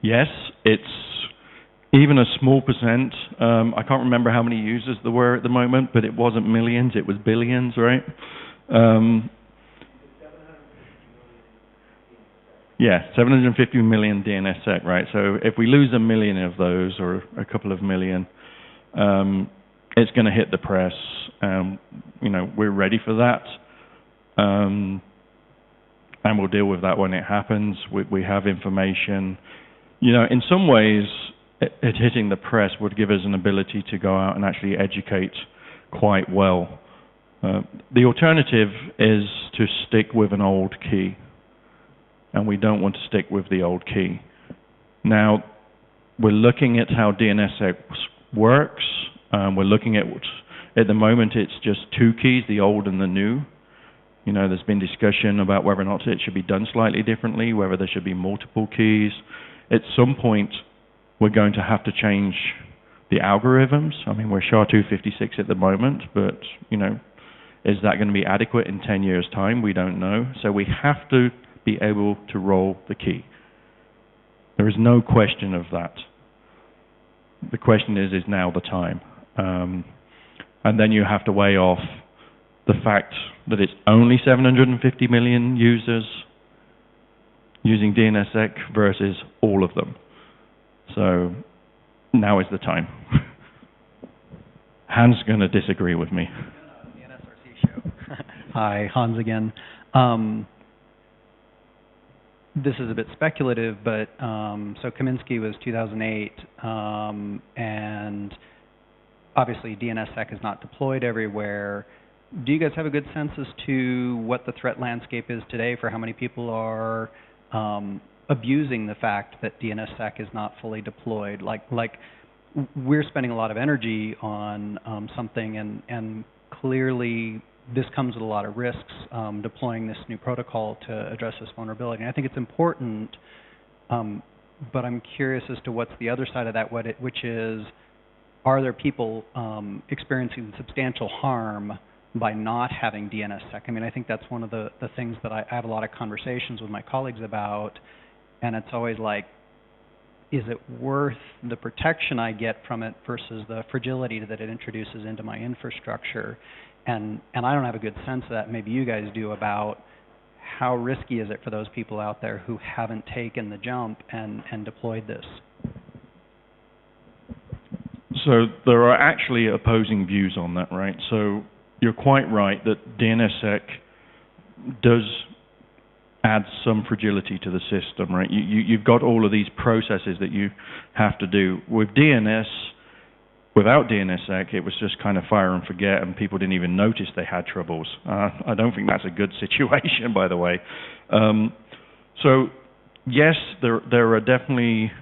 Yes, it's even a small percent. I can't remember how many users there were at the moment, but it wasn't millions, it was billions, right? Yeah, 750 million DNS Sec, right? So if we lose 1 million of those, or a couple of million, it's going to hit the press. We're ready for that. And we'll deal with that when it happens. We have information. In some ways, it hitting the press would give us an ability to go out and actually educate quite well. The alternative is to stick with an old key, and we don't want to stick with the old key. Now, we're looking at how DNSSEC works. We're looking at the moment, it's just 2 keys, the old and the new. There's been discussion about whether or not it should be done slightly differently, whether there should be multiple keys. At some point, we're going to have to change the algorithms. I mean, we're SHA-256 at the moment, but, is that going to be adequate in 10 years' time? We don't know. So we have to be able to roll the key. There is no question of that. The question is now the time? And then you have to weigh off the fact that it's only 750 million users using DNSSEC versus all of them. So now is the time. Hans is going to disagree with me. The NSRC show. Hi, Hans again. This is a bit speculative, but so Kaminsky was 2008, and obviously DNS Sec is not deployed everywhere. Do you guys have a good sense as to what the threat landscape is today for how many people are abusing the fact that DNS Sec is not fully deployed? Like we're spending a lot of energy on something, and clearly this comes with a lot of risks, deploying this new protocol to address this vulnerability. And I think it's important, but I'm curious as to what's the other side of that, which is, are there people experiencing substantial harm by not having DNS Sec? I mean, I think that's one of the things that I have a lot of conversations with my colleagues about, and it's always like, is it worth the protection I get from it versus the fragility that it introduces into my infrastructure? And I don't have a good sense of that. Maybe you guys do, about how risky is it for those people out there who haven't taken the jump and deployed this? So there are actually opposing views on that, right? So you're quite right that DNSSEC does add some fragility to the system, right? You've got all of these processes that you have to do. With DNS, without DNSSEC, it was just kind of fire and forget, and people didn't even notice they had troubles. I don't think that's a good situation, by the way. So yes, there are definitely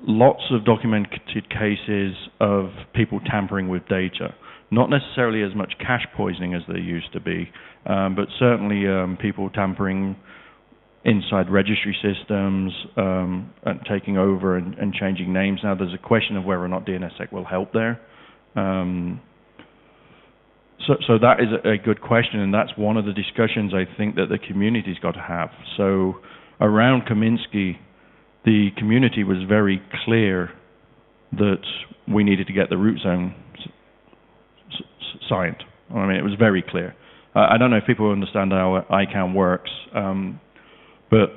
lots of documented cases of people tampering with data. Not necessarily as much cache poisoning as there used to be, but certainly people tampering inside registry systems and taking over and changing names. Now, there's a question of whether or not DNSSEC will help there. So that is a good question, and that's one of the discussions I think that the community's got to have. So around Kaminsky, the community was very clear that we needed to get the root zone signed. I mean, it was very clear. I don't know if people understand how ICANN works, but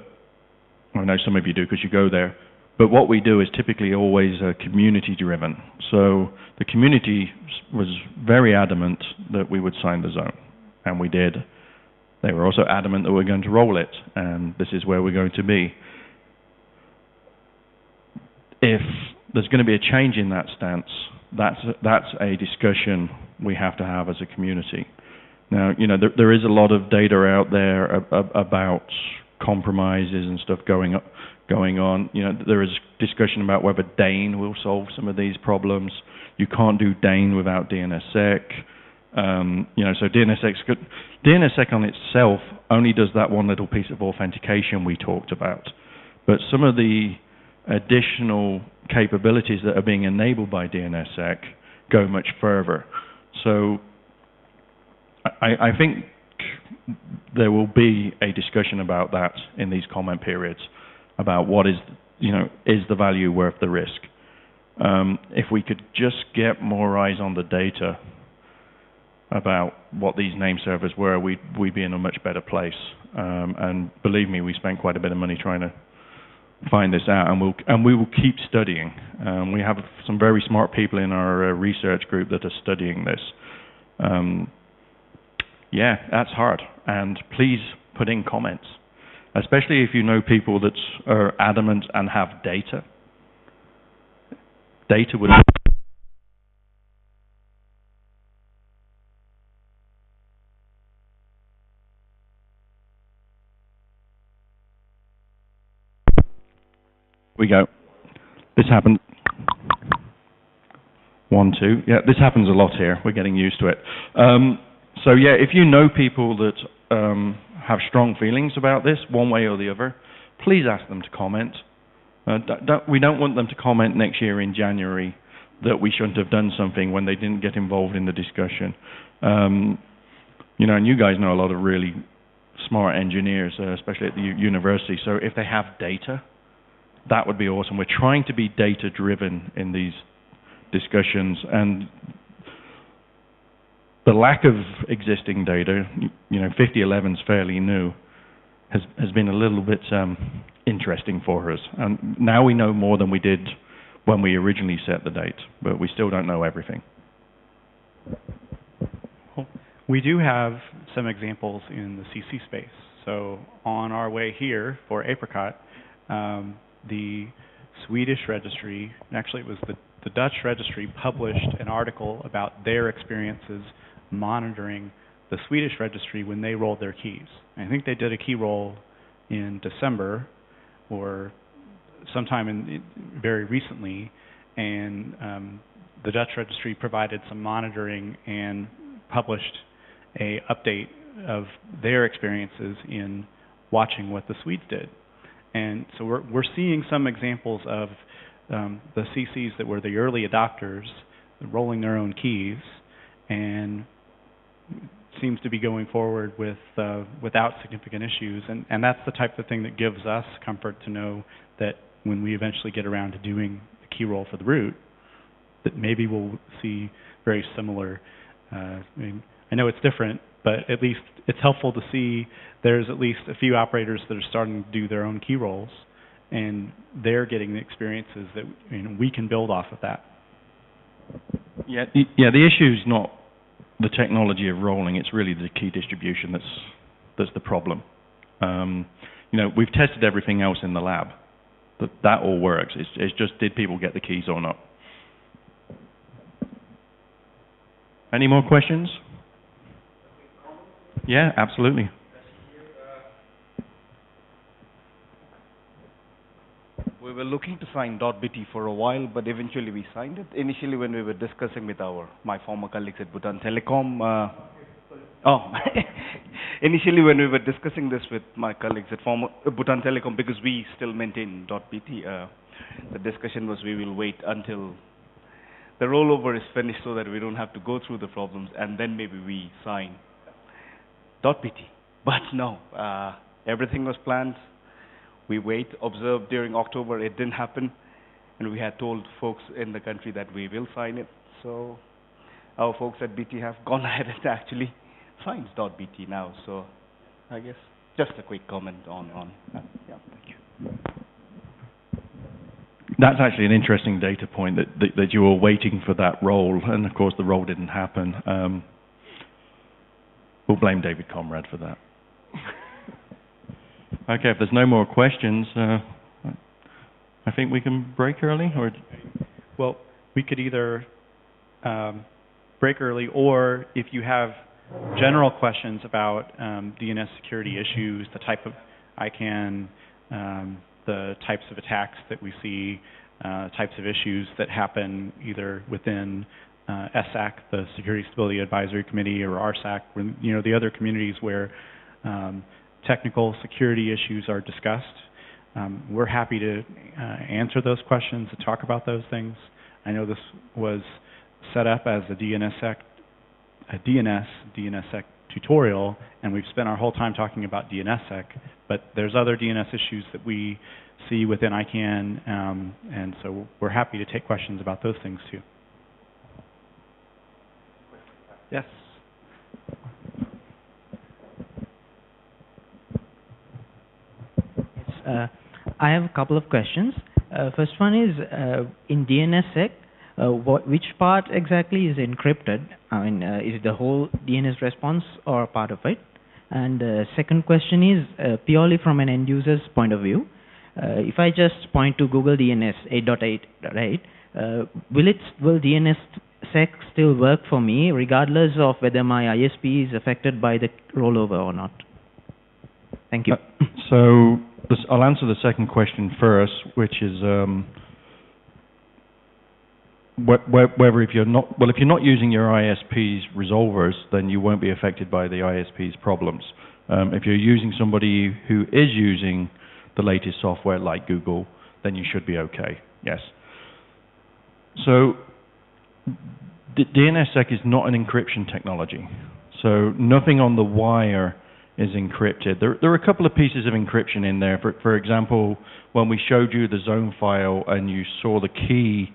I know some of you do because you go there. But what we do is typically always community-driven. So the community was very adamant that we would sign the zone, and we did. They were also adamant that we're going to roll it, and this is where we're going to be. If there's going to be a change in that stance, that's a discussion we have to have as a community. Now, you know, there is a lot of data out there about compromises and stuff going on. You know, there is discussion about whether Dane will solve some of these problems. You can't do Dane without DNSSEC. You know, so DNSSEC on itself only does that one little piece of authentication we talked about. But some of the additional capabilities that are being enabled by DNSSEC go much further. So I think there will be a discussion about that in these comment periods, about what is, you know, is the value worth the risk? If we could just get more eyes on the data about what these name servers were, we'd be in a much better place. And believe me, we spent quite a bit of money trying to find this out, and we will keep studying. We have some very smart people in our research group that are studying this. Yeah, that's hard, and please put in comments, especially if you know people that are adamant and have data. Data would... We go. This happened. 1, 2. Yeah, this happens a lot here. We're getting used to it. So yeah, if you know people that have strong feelings about this, one way or the other, please ask them to comment. We don't want them to comment next year in January that we shouldn't have done something when they didn't get involved in the discussion. You know, and you guys know a lot of really smart engineers, especially at the university. So if they have data, that would be awesome. We're trying to be data-driven in these discussions, and the lack of existing data, you know, 5011 is fairly new, has been a little bit interesting for us. And now we know more than we did when we originally set the date, but we still don't know everything. We do have some examples in the CC space. So on our way here for Apricot, the Swedish registry, actually it was the Dutch registry, published an article about their experiences monitoring the Swedish registry when they rolled their keys. I think they did a key roll in December or sometime very recently, and the Dutch registry provided some monitoring and published a update of their experiences in watching what the Swedes did. And so we're seeing some examples of the CCs that were the early adopters rolling their own keys, and seems to be going forward with without significant issues. And that's the type of thing that gives us comfort to know that when we eventually get around to doing the key roll for the root, that maybe we'll see very similar. I know it's different, but at least it's helpful to see there's at least a few operators that are starting to do their own key rolls, and they're getting the experiences that we can build off of that. Yeah, the issue is not the technology of rolling; it's really the key distribution that's the problem. We've tested everything else in the lab. That all works. It's just, did people get the keys or not? Any more questions? Yeah, absolutely. We were looking to sign .bt for a while, but eventually we signed it. Initially, when we were discussing with my former colleagues at Bhutan Telecom, initially when we were discussing this with my colleagues at Bhutan Telecom, because we still maintain .bt, the discussion was we will wait until the rollover is finished so that we don't have to go through the problems, and then maybe we sign .bt. But no, everything was planned. We observed during October, it didn't happen, and we had told folks in the country that we will sign it. So our folks at BT have gone ahead and actually signed .bt now. So I guess just a quick comment on that. Yeah, thank you. That's actually an interesting data point that you were waiting for that roll, and of course the roll didn't happen. We'll blame David Comrade for that. Okay, if there's no more questions, I think we can break early, or? Well, we could either break early, or if you have general questions about DNS security issues, the type of ICANN, the types of attacks that we see, types of issues that happen either within SAC, the Security Stability Advisory Committee, or RSAC, the other communities where technical security issues are discussed. We're happy to answer those questions and talk about those things. I know this was set up as a DNS Sec tutorial, and we've spent our whole time talking about DNS Sec, but there's other DNS issues that we see within ICANN, and so we're happy to take questions about those things too. Yes. I have a couple of questions. First one is, in DNS Sec, which part exactly is encrypted? I mean, is it the whole DNS response or part of it? And second question is, purely from an end user's point of view, if I just point to Google DNS 8.8, right, will DNS Sec still work for me regardless of whether my ISP is affected by the rollover or not? Thank you. So I'll answer the second question first, which is whether if you're not using your ISP's resolvers, then you won't be affected by the ISP's problems. If you're using somebody who is using the latest software like Google, then you should be okay. Yes. So DNS Sec is not an encryption technology. So nothing on the wire is encrypted. There are a couple of pieces of encryption in there. For example, when we showed you the zone file and you saw the key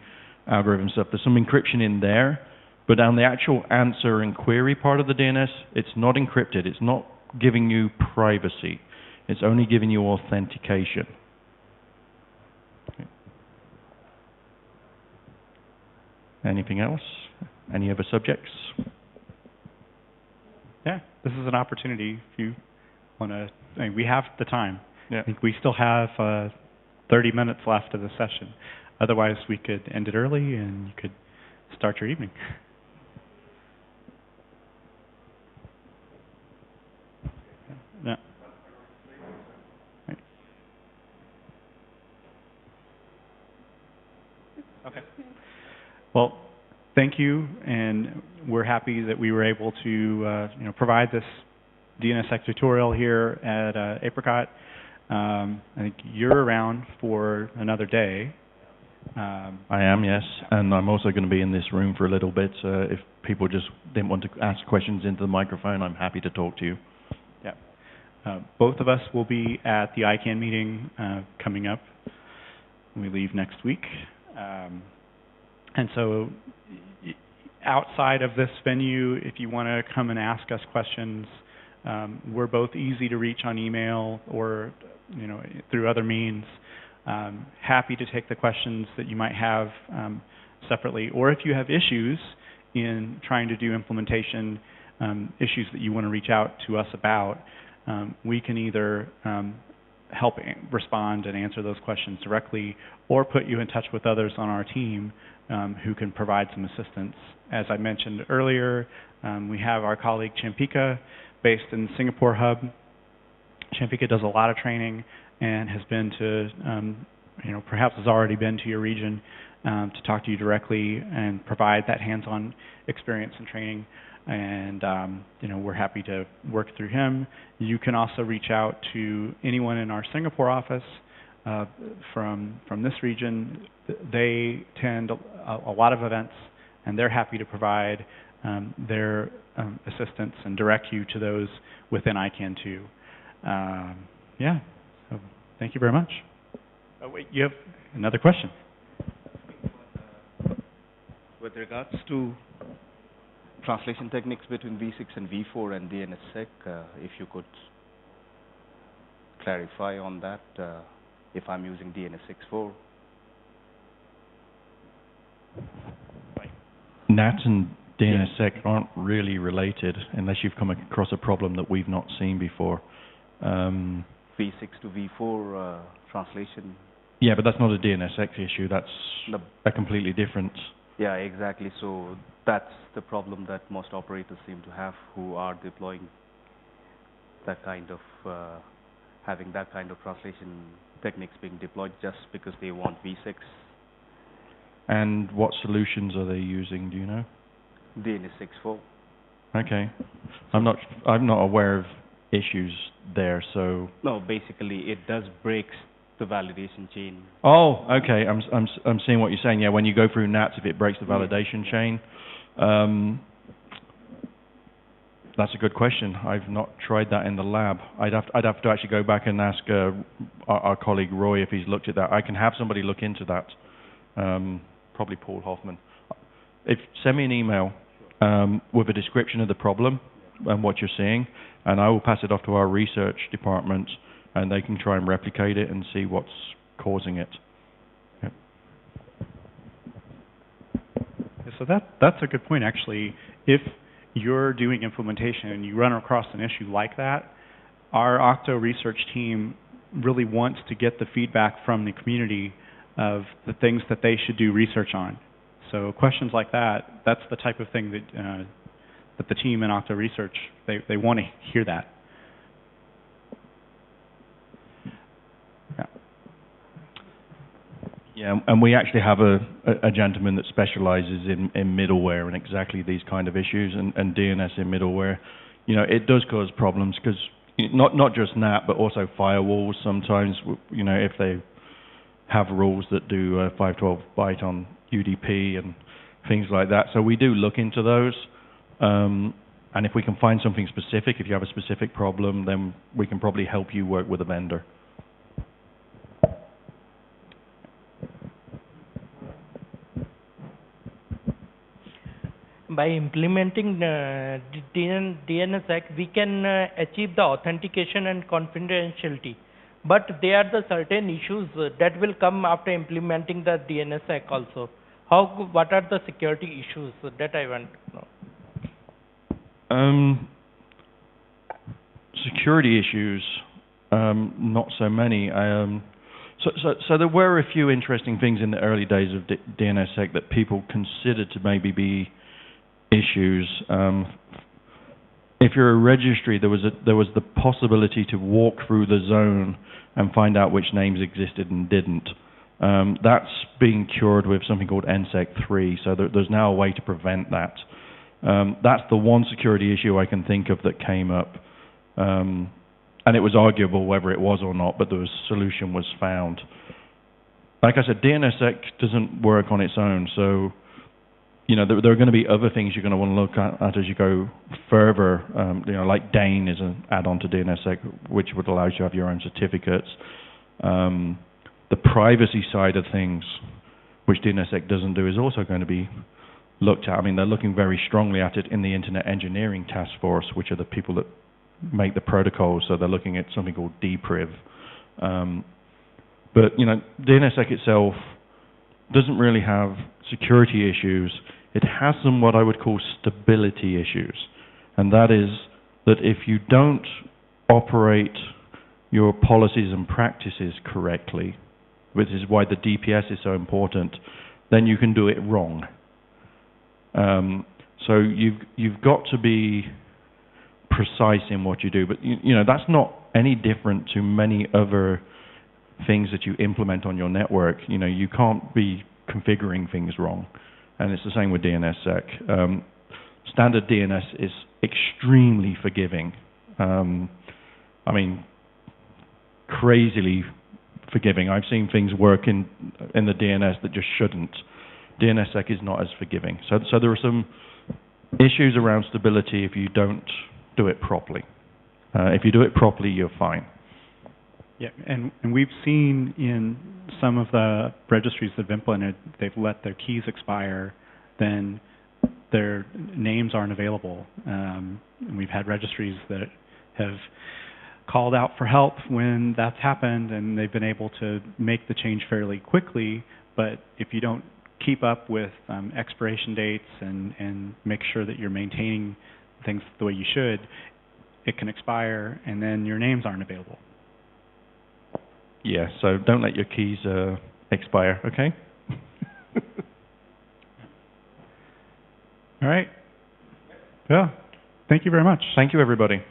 algorithm stuff, there's some encryption in there, but on the actual answer and query part of the DNS, it's not encrypted. It's not giving you privacy. It's only giving you authentication. Okay. Anything else? Any other subjects? Yeah, this is an opportunity if you want to. I mean, we have the time. Yeah. I think we still have 30 minutes left of the session. Otherwise, we could end it early and you could start your evening. Yeah. Right. Okay. Well, thank you, and we're happy that we were able to provide this DNS Sec tutorial here at Apricot. I think you're around for another day. I am, yes, and I'm also going to be in this room for a little bit. If people just didn't want to ask questions into the microphone, I'm happy to talk to you. Yeah. Both of us will be at the ICANN meeting coming up when we leave next week. And so outside of this venue, if you want to come and ask us questions, we're both easy to reach on email or through other means. Happy to take the questions that you might have separately, or if you have issues in trying to do implementation, issues that you want to reach out to us about, we can either help respond and answer those questions directly, or put you in touch with others on our team who can provide some assistance. As I mentioned earlier, we have our colleague Champika based in the Singapore hub. Champika does a lot of training and has been to, perhaps has already been to your region to talk to you directly and provide that hands-on experience and training. And we're happy to work through him. You can also reach out to anyone in our Singapore office from this region. They attend a lot of events, and they're happy to provide their assistance and direct you to those within ICANN too. Yeah, so thank you very much. Oh, wait, you have another question? With regards to translation techniques between V6 and V4 and DNS Sec, if you could clarify on that, if I'm using DNS 6.4. NAT and DNS Sec aren't really related unless you've come across a problem that we've not seen before. V6 to V4 translation. Yeah, but that's not a DNS Sec issue. That's a completely different. Yeah, exactly. So that's the problem that most operators seem to have who are deploying that kind of, having that kind of translation techniques being deployed just because they want V6. And what solutions are they using, do you know? DNS 6.4. Okay. I'm not aware of issues there, so. No, basically it does break the validation chain. Oh, okay. I'm seeing what you're saying. Yeah, when you go through NATs, if it breaks the validation chain. That's a good question. I've not tried that in the lab. I'd have to actually go back and ask our colleague Roy if he's looked at that. I can have somebody look into that. Probably Paul Hoffman. Send me an email with a description of the problem and what you're seeing, and I will pass it off to our research department, and they can try and replicate it and see what's causing it. Yep. So that's a good point, actually. If you're doing implementation and you run across an issue like that, our Octo research team really wants to get the feedback from the community of the things that they should do research on. So questions like that, that's the type of thing that the team in Octo Research, they want to hear that. Yeah, and we actually have a gentleman that specializes in middleware and exactly these kind of issues, and DNS in middleware. It does cause problems because not just NAT, but also firewalls sometimes, if they have rules that do 512 byte on UDP and things like that. So we do look into those, and if we can find something specific, if you have a specific problem, then we can probably help you work with a vendor. By implementing DNS Sec, we can achieve the authentication and confidentiality. But there are the certain issues that will come after implementing the DNS Sec also. What are the security issues that I want to know? security issues, not so many. So there were a few interesting things in the early days of DNSSEC that people considered to maybe be issues. If you're a registry, there was the possibility to walk through the zone and find out which names existed and didn't. That's being cured with something called NSEC 3, so there's now a way to prevent that. That's the one security issue I can think of that came up. And it was arguable whether it was or not, but the solution was found. Like I said, DNSSEC doesn't work on its own, so there are going to be other things you're going to want to look at as you go further. Like Dane is an add-on to DNSSEC, which would allow you to have your own certificates. The privacy side of things, which DNSSEC doesn't do, is also going to be looked at. I mean, they're looking very strongly at it in the Internet Engineering Task Force, which are the people that make the protocols, so they're looking at something called DPRIV. But DNSSEC itself doesn't really have security issues. It has some what I would call stability issues, and that is that if you don't operate your policies and practices correctly, which is why the DPS is so important, then you can do it wrong. So you've got to be precise in what you do, but that's not any different to many other things that you implement on your network. You can't be configuring things wrong, and it's the same with DNSSEC. Standard DNS is extremely forgiving. I mean, crazily forgiving. I've seen things work in the DNS that just shouldn't. DNSSEC is not as forgiving. So there are some issues around stability if you don't do it properly. If you do it properly, you're fine. Yeah, and we've seen in some of the registries that have implemented, they've let their keys expire, then their names aren't available. And we've had registries that have called out for help when that's happened, and they've been able to make the change fairly quickly. But if you don't keep up with expiration dates and make sure that you're maintaining things the way you should, it can expire, and then your names aren't available. Yeah, so don't let your keys expire, okay? All right. Yeah. Thank you very much. Thank you, everybody.